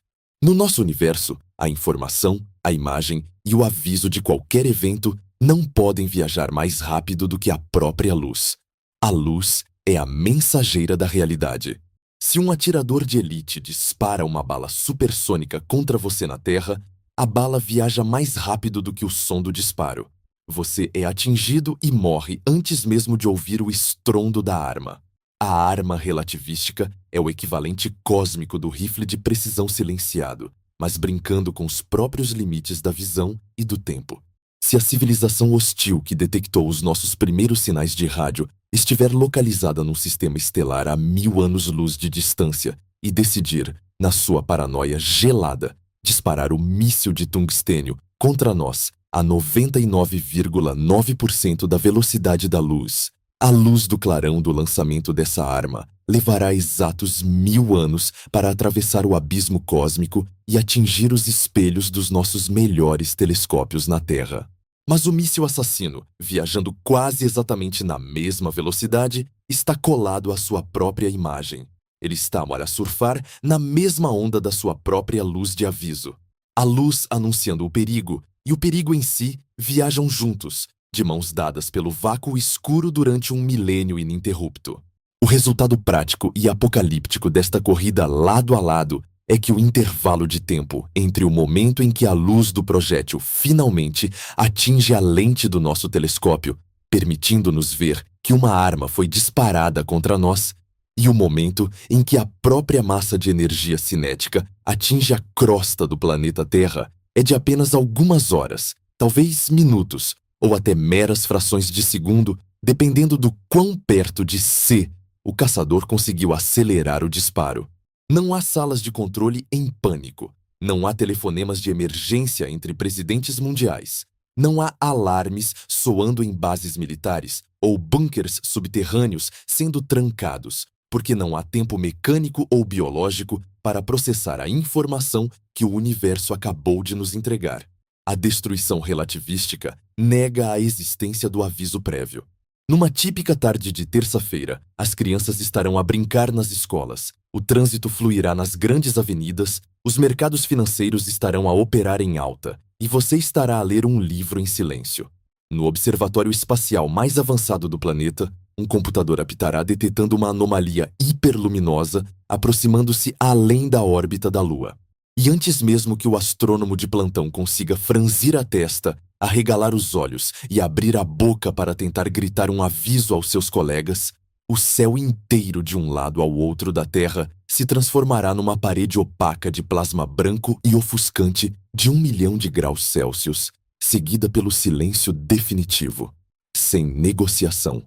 No nosso universo, a informação, a imagem e o aviso de qualquer evento não podem viajar mais rápido do que a própria luz. A luz é a mensageira da realidade. Se um atirador de elite dispara uma bala supersônica contra você na Terra, a bala viaja mais rápido do que o som do disparo. Você é atingido e morre antes mesmo de ouvir o estrondo da arma. A arma relativística é o equivalente cósmico do rifle de precisão silenciado, mas brincando com os próprios limites da visão e do tempo. Se a civilização hostil que detectou os nossos primeiros sinais de rádio estiver localizada num sistema estelar a 1000 anos-luz de distância e decidir, na sua paranoia gelada, disparar o míssil de tungstênio contra nós a 99,9% da velocidade da luz, a luz do clarão do lançamento dessa arma levará exatos 1000 anos para atravessar o abismo cósmico e atingir os espelhos dos nossos melhores telescópios na Terra. Mas o míssil assassino, viajando quase exatamente na mesma velocidade, está colado à sua própria imagem. Ele está a surfar na mesma onda da sua própria luz de aviso. A luz anunciando o perigo e o perigo em si viajam juntos, de mãos dadas pelo vácuo escuro durante um milênio ininterrupto. O resultado prático e apocalíptico desta corrida lado a lado é que o intervalo de tempo entre o momento em que a luz do projétil finalmente atinge a lente do nosso telescópio, permitindo-nos ver que uma arma foi disparada contra nós, e o momento em que a própria massa de energia cinética atinge a crosta do planeta Terra é de apenas algumas horas, talvez minutos, ou até meras frações de segundo, dependendo do quão perto de C o caçador conseguiu acelerar o disparo. Não há salas de controle em pânico. Não há telefonemas de emergência entre presidentes mundiais. Não há alarmes soando em bases militares ou bunkers subterrâneos sendo trancados, porque não há tempo mecânico ou biológico para processar a informação que o universo acabou de nos entregar. A destruição relativística nega a existência do aviso prévio. Numa típica tarde de terça-feira, as crianças estarão a brincar nas escolas, o trânsito fluirá nas grandes avenidas, os mercados financeiros estarão a operar em alta e você estará a ler um livro em silêncio. No observatório espacial mais avançado do planeta, um computador apitará detectando uma anomalia hiperluminosa aproximando-se além da órbita da Lua. E antes mesmo que o astrônomo de plantão consiga franzir a testa, arregalar os olhos e abrir a boca para tentar gritar um aviso aos seus colegas, o céu inteiro de um lado ao outro da Terra se transformará numa parede opaca de plasma branco e ofuscante de 1 milhão de graus Celsius, seguida pelo silêncio definitivo, sem negociação,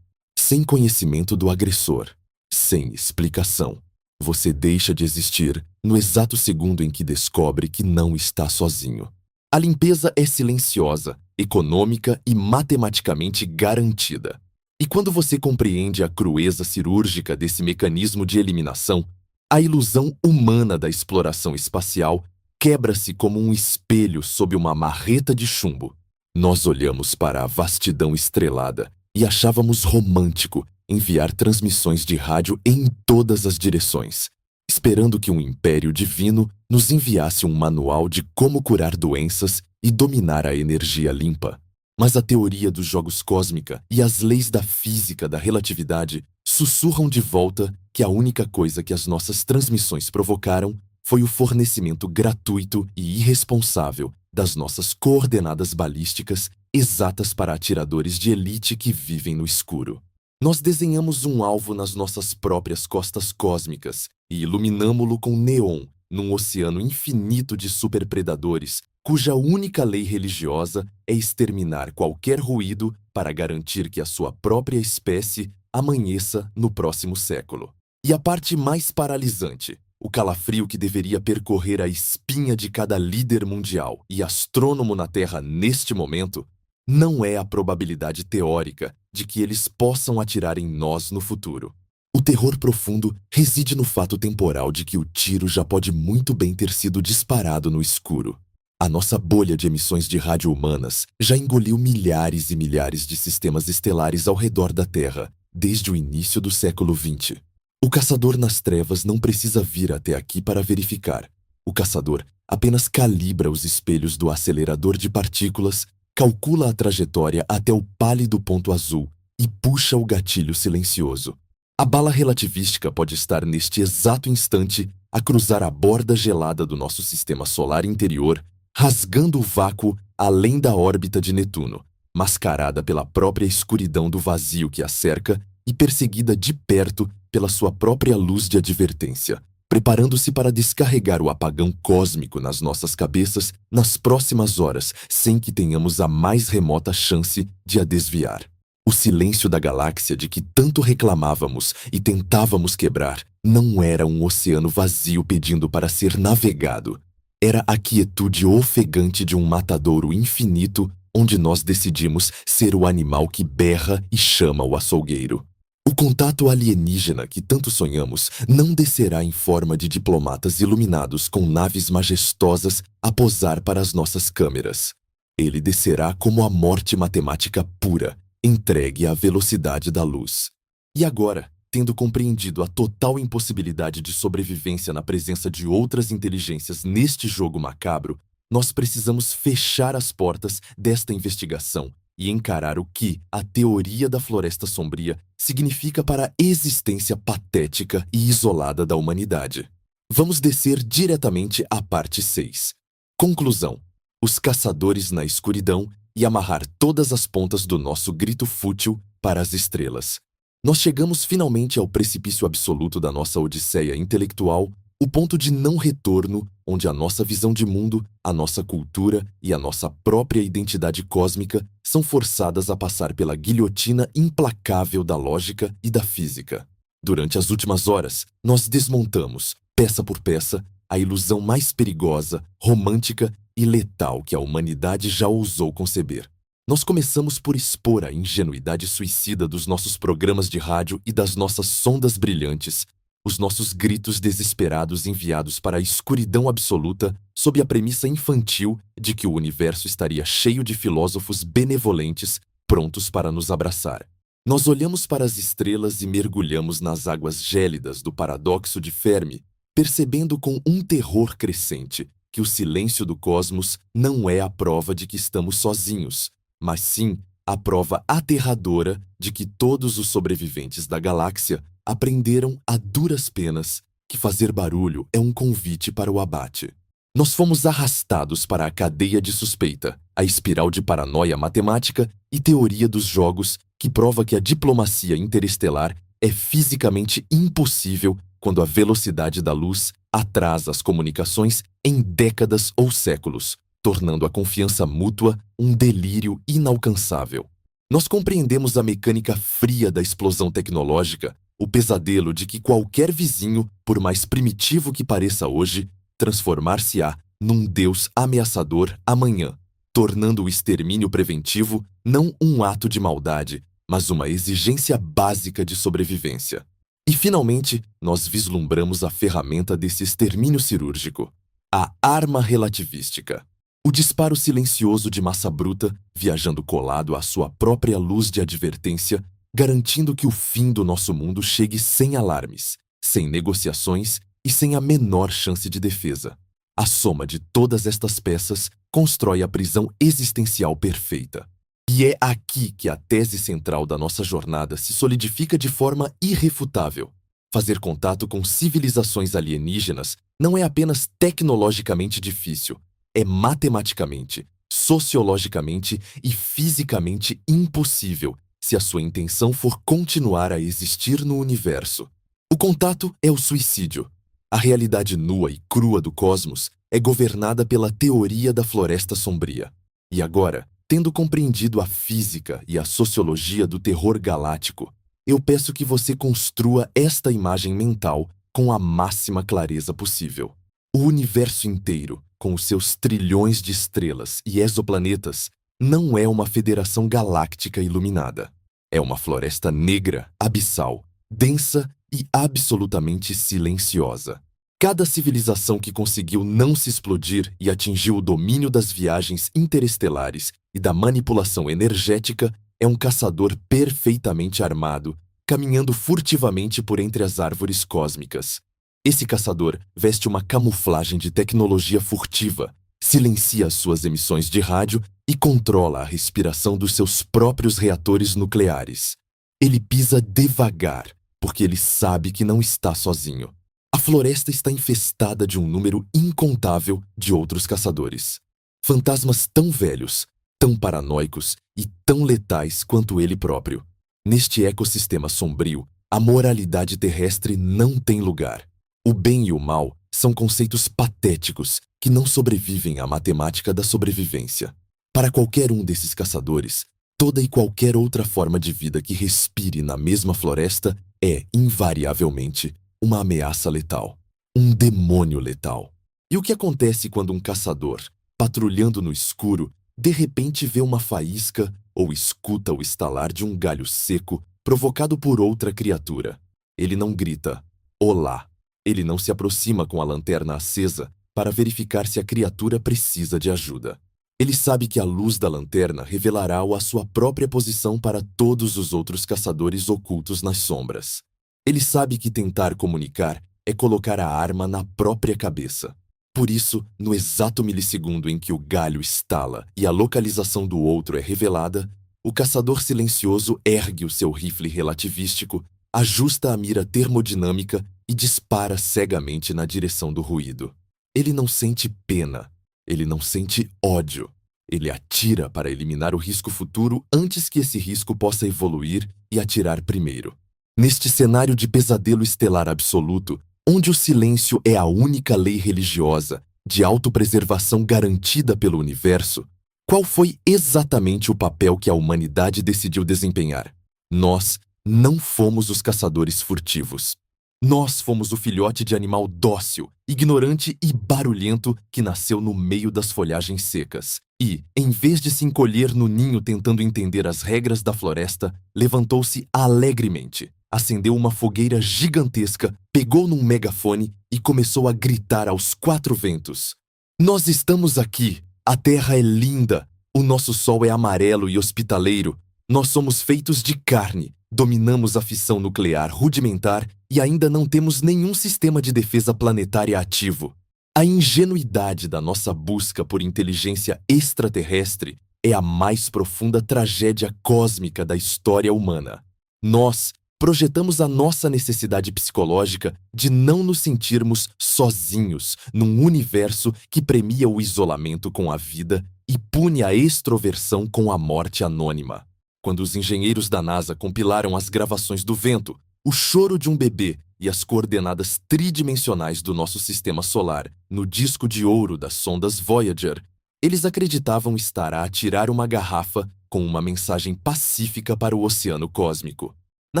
sem conhecimento do agressor, sem explicação. Você deixa de existir no exato segundo em que descobre que não está sozinho. A limpeza é silenciosa, econômica e matematicamente garantida. E quando você compreende a crueza cirúrgica desse mecanismo de eliminação, a ilusão humana da exploração espacial quebra-se como um espelho sob uma marreta de chumbo. Nós olhamos para a vastidão estrelada e achávamos romântico enviar transmissões de rádio em todas as direções, esperando que um império divino nos enviasse um manual de como curar doenças e dominar a energia limpa. Mas a teoria dos jogos cósmica e as leis da física da relatividade sussurram de volta que a única coisa que as nossas transmissões provocaram foi o fornecimento gratuito e irresponsável das nossas coordenadas balísticas exatas para atiradores de elite que vivem no escuro. Nós desenhamos um alvo nas nossas próprias costas cósmicas e iluminamo-lo com neon num oceano infinito de superpredadores cuja única lei religiosa é exterminar qualquer ruído para garantir que a sua própria espécie amanheça no próximo século. E a parte mais paralisante, o calafrio que deveria percorrer a espinha de cada líder mundial e astrônomo na Terra neste momento, não é a probabilidade teórica de que eles possam atirar em nós no futuro. O terror profundo reside no fato temporal de que o tiro já pode muito bem ter sido disparado no escuro. A nossa bolha de emissões de rádio humanas já engoliu milhares e milhares de sistemas estelares ao redor da Terra, desde o início do século XX. O caçador nas trevas não precisa vir até aqui para verificar. O caçador apenas calibra os espelhos do acelerador de partículas, calcula a trajetória até o pálido ponto azul e puxa o gatilho silencioso. A bala relativística pode estar neste exato instante a cruzar a borda gelada do nosso sistema solar interior, rasgando o vácuo além da órbita de Netuno, mascarada pela própria escuridão do vazio que a cerca e perseguida de perto pela sua própria luz de advertência, preparando-se para descarregar o apagão cósmico nas nossas cabeças nas próximas horas, sem que tenhamos a mais remota chance de a desviar. O silêncio da galáxia de que tanto reclamávamos e tentávamos quebrar não era um oceano vazio pedindo para ser navegado. Era a quietude ofegante de um matadouro infinito onde nós decidimos ser o animal que berra e chama o açougueiro. O contato alienígena que tanto sonhamos não descerá em forma de diplomatas iluminados com naves majestosas a posar para as nossas câmeras. Ele descerá como a morte matemática pura, entregue à velocidade da luz. E agora, tendo compreendido a total impossibilidade de sobrevivência na presença de outras inteligências neste jogo macabro, nós precisamos fechar as portas desta investigação e encarar o que a teoria da Floresta Sombria significa para a existência patética e isolada da humanidade. Vamos descer diretamente à parte 6. Conclusão: os caçadores na escuridão e amarrar todas as pontas do nosso grito fútil para as estrelas. Nós chegamos finalmente ao precipício absoluto da nossa odisseia intelectual, o ponto de não retorno onde a nossa visão de mundo, a nossa cultura e a nossa própria identidade cósmica são forçadas a passar pela guilhotina implacável da lógica e da física. Durante as últimas horas, nós desmontamos, peça por peça, a ilusão mais perigosa, romântica e letal que a humanidade já ousou conceber. Nós começamos por expor a ingenuidade suicida dos nossos programas de rádio e das nossas sondas brilhantes, os nossos gritos desesperados enviados para a escuridão absoluta sob a premissa infantil de que o universo estaria cheio de filósofos benevolentes prontos para nos abraçar. Nós olhamos para as estrelas e mergulhamos nas águas gélidas do paradoxo de Fermi, percebendo com um terror crescente que o silêncio do cosmos não é a prova de que estamos sozinhos, mas sim a prova aterradora de que todos os sobreviventes da galáxia aprenderam a duras penas que fazer barulho é um convite para o abate. Nós fomos arrastados para a cadeia de suspeita, a espiral de paranoia matemática e teoria dos jogos que prova que a diplomacia interestelar é fisicamente impossível quando a velocidade da luz atrasa as comunicações em décadas ou séculos, tornando a confiança mútua um delírio inalcançável. Nós compreendemos a mecânica fria da explosão tecnológica, o pesadelo de que qualquer vizinho, por mais primitivo que pareça hoje, transformar-se-á num Deus ameaçador amanhã, tornando o extermínio preventivo não um ato de maldade, mas uma exigência básica de sobrevivência. E, finalmente, nós vislumbramos a ferramenta desse extermínio cirúrgico, a arma relativística. O disparo silencioso de massa bruta, viajando colado à sua própria luz de advertência, garantindo que o fim do nosso mundo chegue sem alarmes, sem negociações e sem a menor chance de defesa. A soma de todas estas peças constrói a prisão existencial perfeita. E é aqui que a tese central da nossa jornada se solidifica de forma irrefutável. Fazer contato com civilizações alienígenas não é apenas tecnologicamente difícil, é matematicamente, sociologicamente e fisicamente impossível se a sua intenção for continuar a existir no universo. O contato é o suicídio. A realidade nua e crua do cosmos é governada pela teoria da floresta sombria. E agora, tendo compreendido a física e a sociologia do terror galáctico, eu peço que você construa esta imagem mental com a máxima clareza possível. O universo inteiro, com os seus trilhões de estrelas e exoplanetas, não é uma federação galáctica iluminada. É uma floresta negra, abissal, densa e absolutamente silenciosa. Cada civilização que conseguiu não se explodir e atingiu o domínio das viagens interestelares e da manipulação energética é um caçador perfeitamente armado, caminhando furtivamente por entre as árvores cósmicas. Esse caçador veste uma camuflagem de tecnologia furtiva, silencia as suas emissões de rádio e controla a respiração dos seus próprios reatores nucleares. Ele pisa devagar, porque ele sabe que não está sozinho. A floresta está infestada de um número incontável de outros caçadores. Fantasmas tão velhos, tão paranoicos e tão letais quanto ele próprio. Neste ecossistema sombrio, a moralidade terrestre não tem lugar. O bem e o mal são conceitos patéticos que não sobrevivem à matemática da sobrevivência. Para qualquer um desses caçadores, toda e qualquer outra forma de vida que respire na mesma floresta é, invariavelmente, uma ameaça letal. Um demônio letal. E o que acontece quando um caçador, patrulhando no escuro, de repente vê uma faísca ou escuta o estalar de um galho seco provocado por outra criatura? Ele não grita "Olá". Ele não se aproxima com a lanterna acesa para verificar se a criatura precisa de ajuda. Ele sabe que a luz da lanterna revelará a sua própria posição para todos os outros caçadores ocultos nas sombras. Ele sabe que tentar comunicar é colocar a arma na própria cabeça. Por isso, no exato milissegundo em que o galho estala e a localização do outro é revelada, o caçador silencioso ergue o seu rifle relativístico, ajusta a mira termodinâmica e dispara cegamente na direção do ruído. Ele não sente pena, ele não sente ódio. Ele atira para eliminar o risco futuro antes que esse risco possa evoluir e atirar primeiro. Neste cenário de pesadelo estelar absoluto, onde o silêncio é a única lei religiosa de autopreservação garantida pelo universo, qual foi exatamente o papel que a humanidade decidiu desempenhar? Nós não fomos os caçadores furtivos. Nós fomos o filhote de animal dócil, ignorante e barulhento que nasceu no meio das folhagens secas. E, em vez de se encolher no ninho tentando entender as regras da floresta, levantou-se alegremente, acendeu uma fogueira gigantesca, pegou num megafone e começou a gritar aos quatro ventos: "Nós estamos aqui! A terra é linda! O nosso sol é amarelo e hospitaleiro! Nós somos feitos de carne! Dominamos a fissão nuclear rudimentar e ainda não temos nenhum sistema de defesa planetária ativo. A ingenuidade da nossa busca por inteligência extraterrestre é a mais profunda tragédia cósmica da história humana. Nós projetamos a nossa necessidade psicológica de não nos sentirmos sozinhos num universo que premia o isolamento com a vida e pune a extroversão com a morte anônima. Quando os engenheiros da NASA compilaram as gravações do vento, o choro de um bebê e as coordenadas tridimensionais do nosso sistema solar no disco de ouro das sondas Voyager, Eles acreditavam estar a atirar uma garrafa com uma mensagem pacífica para o oceano cósmico. Na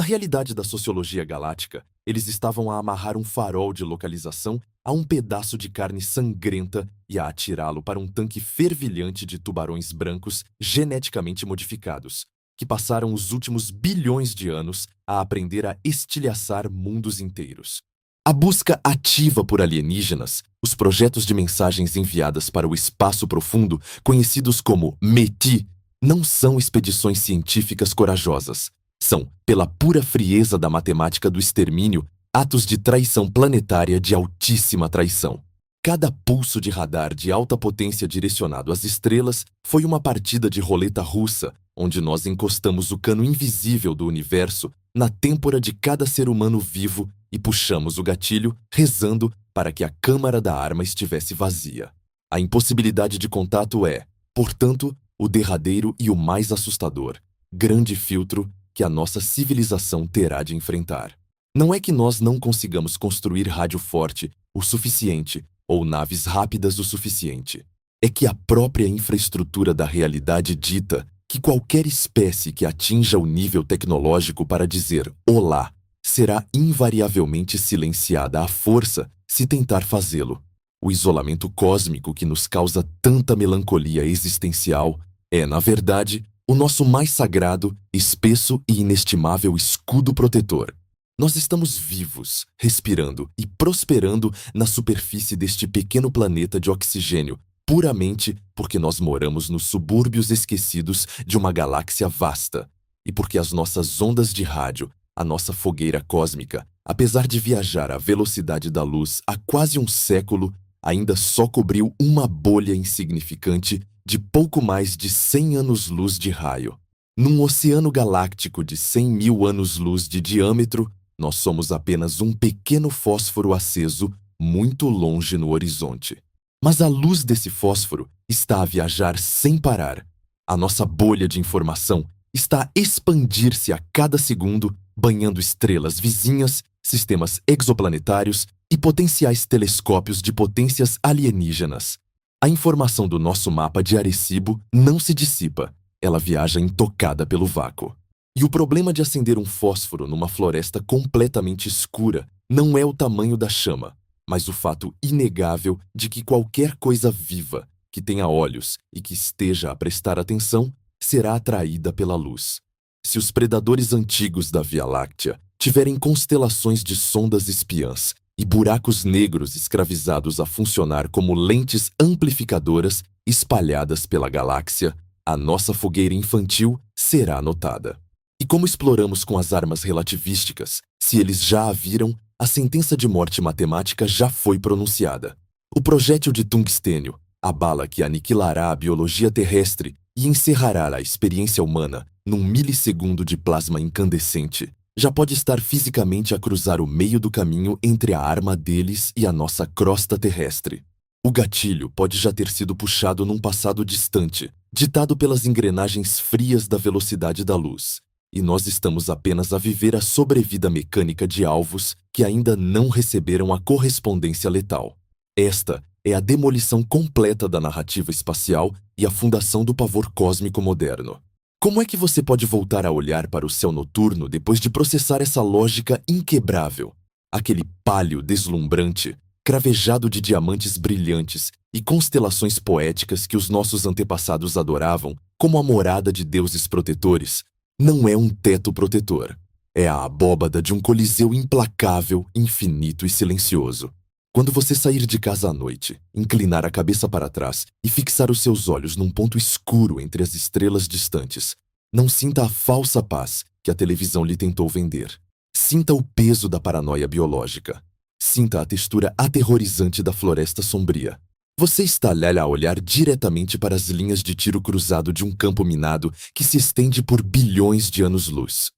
realidade da sociologia galáctica, eles estavam a amarrar um farol de localização a um pedaço de carne sangrenta e a atirá-lo para um tanque fervilhante de tubarões brancos geneticamente modificados, que passaram os últimos bilhões de anos a aprender a estilhaçar mundos inteiros. A busca ativa por alienígenas, os projetos de mensagens enviadas para o espaço profundo, conhecidos como METI, não são expedições científicas corajosas. São, pela pura frieza da matemática do extermínio, atos de traição planetária de altíssima traição. Cada pulso de radar de alta potência direcionado às estrelas foi uma partida de roleta russa, onde nós encostamos o cano invisível do universo na têmpora de cada ser humano vivo e puxamos o gatilho, rezando para que a câmara da arma estivesse vazia. A impossibilidade de contato é, portanto, o derradeiro e o mais assustador, grande filtro que a nossa civilização terá de enfrentar. Não é que nós não consigamos construir rádio forte o suficiente ou naves rápidas o suficiente. É que a própria infraestrutura da realidade dita que qualquer espécie que atinja o nível tecnológico para dizer olá será invariavelmente silenciada à força se tentar fazê-lo. O isolamento cósmico que nos causa tanta melancolia existencial é, na verdade, o nosso mais sagrado, espesso e inestimável escudo protetor. Nós estamos vivos, respirando e prosperando na superfície deste pequeno planeta de oxigênio, puramente porque nós moramos nos subúrbios esquecidos de uma galáxia vasta e porque as nossas ondas de rádio, a nossa fogueira cósmica, apesar de viajar à velocidade da luz há quase um século, ainda só cobriu uma bolha insignificante de pouco mais de 100 anos-luz de raio. Num oceano galáctico de 100 mil anos-luz de diâmetro, nós somos apenas um pequeno fósforo aceso muito longe no horizonte. Mas a luz desse fósforo está a viajar sem parar. A nossa bolha de informação está a expandir-se a cada segundo, banhando estrelas vizinhas, sistemas exoplanetários e potenciais telescópios de potências alienígenas. A informação do nosso mapa de Arecibo não se dissipa, ela viaja intocada pelo vácuo. E o problema de acender um fósforo numa floresta completamente escura não é o tamanho da chama, mas o fato inegável de que qualquer coisa viva, que tenha olhos e que esteja a prestar atenção, será atraída pela luz. Se os predadores antigos da Via Láctea tiverem constelações de sondas espiãs e buracos negros escravizados a funcionar como lentes amplificadoras espalhadas pela galáxia, a nossa fogueira infantil será notada. E como exploramos com as armas relativísticas, se eles já a viram, a sentença de morte matemática já foi pronunciada. O projétil de tungstênio, a bala que aniquilará a biologia terrestre e encerrará a experiência humana num milissegundo de plasma incandescente, já pode estar fisicamente a cruzar o meio do caminho entre a arma deles e a nossa crosta terrestre. O gatilho pode já ter sido puxado num passado distante, ditado pelas engrenagens frias da velocidade da luz, e nós estamos apenas a viver a sobrevida mecânica de alvos que ainda não receberam a correspondência letal. Esta é a demolição completa da narrativa espacial e a fundação do pavor cósmico moderno. Como é que você pode voltar a olhar para o céu noturno depois de processar essa lógica inquebrável? Aquele pálio deslumbrante, cravejado de diamantes brilhantes e constelações poéticas que os nossos antepassados adoravam como a morada de deuses protetores, não é um teto protetor. É a abóbada de um coliseu implacável, infinito e silencioso. Quando você sair de casa à noite, inclinar a cabeça para trás e fixar os seus olhos num ponto escuro entre as estrelas distantes, não sinta a falsa paz que a televisão lhe tentou vender. Sinta o peso da paranoia biológica. Sinta a textura aterrorizante da floresta sombria. Você está a olhar diretamente para as linhas de tiro cruzado de um campo minado que se estende por bilhões de anos-luz.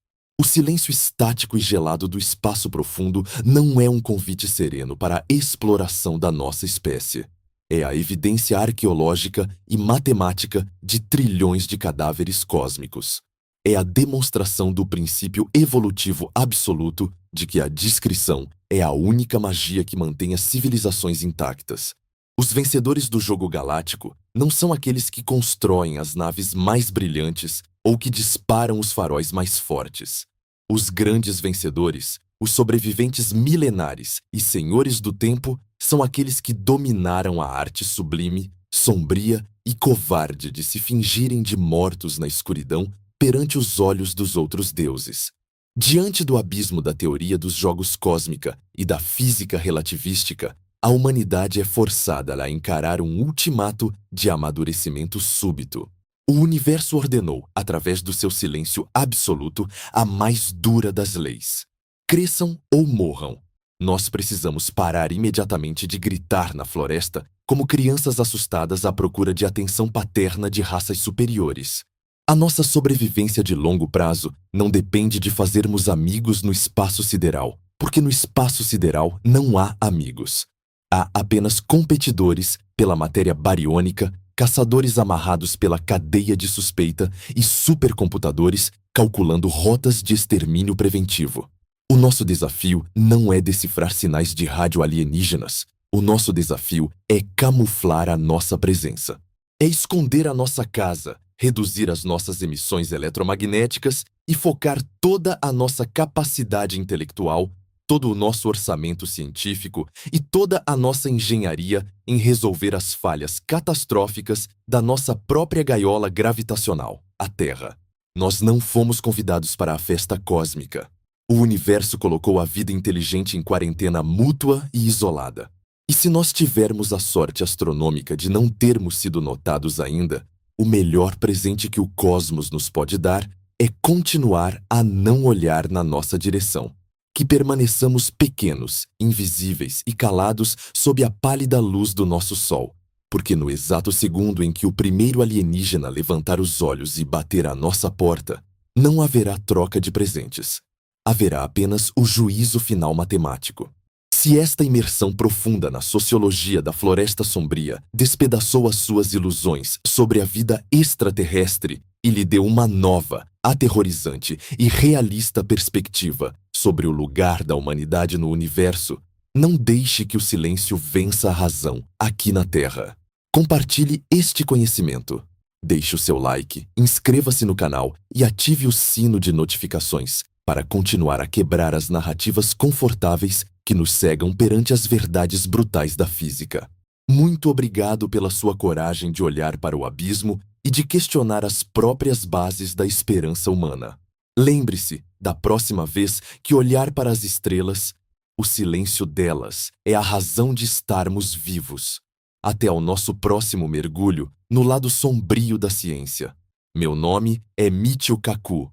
O silêncio estático e gelado do espaço profundo não é um convite sereno para a exploração da nossa espécie. É a evidência arqueológica e matemática de trilhões de cadáveres cósmicos. É a demonstração do princípio evolutivo absoluto de que a discrição é a única magia que mantém as civilizações intactas. Os vencedores do jogo galáctico não são aqueles que constroem as naves mais brilhantes ou que disparam os faróis mais fortes. Os grandes vencedores, os sobreviventes milenares e senhores do tempo, são aqueles que dominaram a arte sublime, sombria e covarde de se fingirem de mortos na escuridão perante os olhos dos outros deuses. Diante do abismo da teoria dos jogos cósmica e da física relativística, a humanidade é forçada a encarar um ultimato de amadurecimento súbito. O universo ordenou, através do seu silêncio absoluto, a mais dura das leis. Cresçam ou morram. Nós precisamos parar imediatamente de gritar na floresta como crianças assustadas à procura de atenção paterna de raças superiores. A nossa sobrevivência de longo prazo não depende de fazermos amigos no espaço sideral, porque no espaço sideral não há amigos. Há apenas competidores pela matéria bariônica, caçadores amarrados pela cadeia de suspeita e supercomputadores calculando rotas de extermínio preventivo. O nosso desafio não é decifrar sinais de rádio alienígenas. O nosso desafio é camuflar a nossa presença. É esconder a nossa casa, reduzir as nossas emissões eletromagnéticas e focar toda a nossa capacidade intelectual, todo o nosso orçamento científico e toda a nossa engenharia em resolver as falhas catastróficas da nossa própria gaiola gravitacional, a Terra. Nós não fomos convidados para a festa cósmica. O universo colocou a vida inteligente em quarentena mútua e isolada. E se nós tivermos a sorte astronômica de não termos sido notados ainda, o melhor presente que o cosmos nos pode dar é continuar a não olhar na nossa direção. Que permaneçamos pequenos, invisíveis e calados sob a pálida luz do nosso Sol, porque no exato segundo em que o primeiro alienígena levantar os olhos e bater à nossa porta, não haverá troca de presentes. Haverá apenas o juízo final matemático. Se esta imersão profunda na sociologia da floresta sombria despedaçou as suas ilusões sobre a vida extraterrestre e lhe deu uma nova, aterrorizante e realista perspectiva sobre o lugar da humanidade no universo, não deixe que o silêncio vença a razão aqui na Terra. Compartilhe este conhecimento. Deixe o seu like, inscreva-se no canal e ative o sino de notificações para continuar a quebrar as narrativas confortáveis que nos cegam perante as verdades brutais da física. Muito obrigado pela sua coragem de olhar para o abismo e de questionar as próprias bases da esperança humana. Lembre-se, da próxima vez que olhar para as estrelas, o silêncio delas é a razão de estarmos vivos. Até ao nosso próximo mergulho no lado sombrio da ciência. Meu nome é Michio Kaku.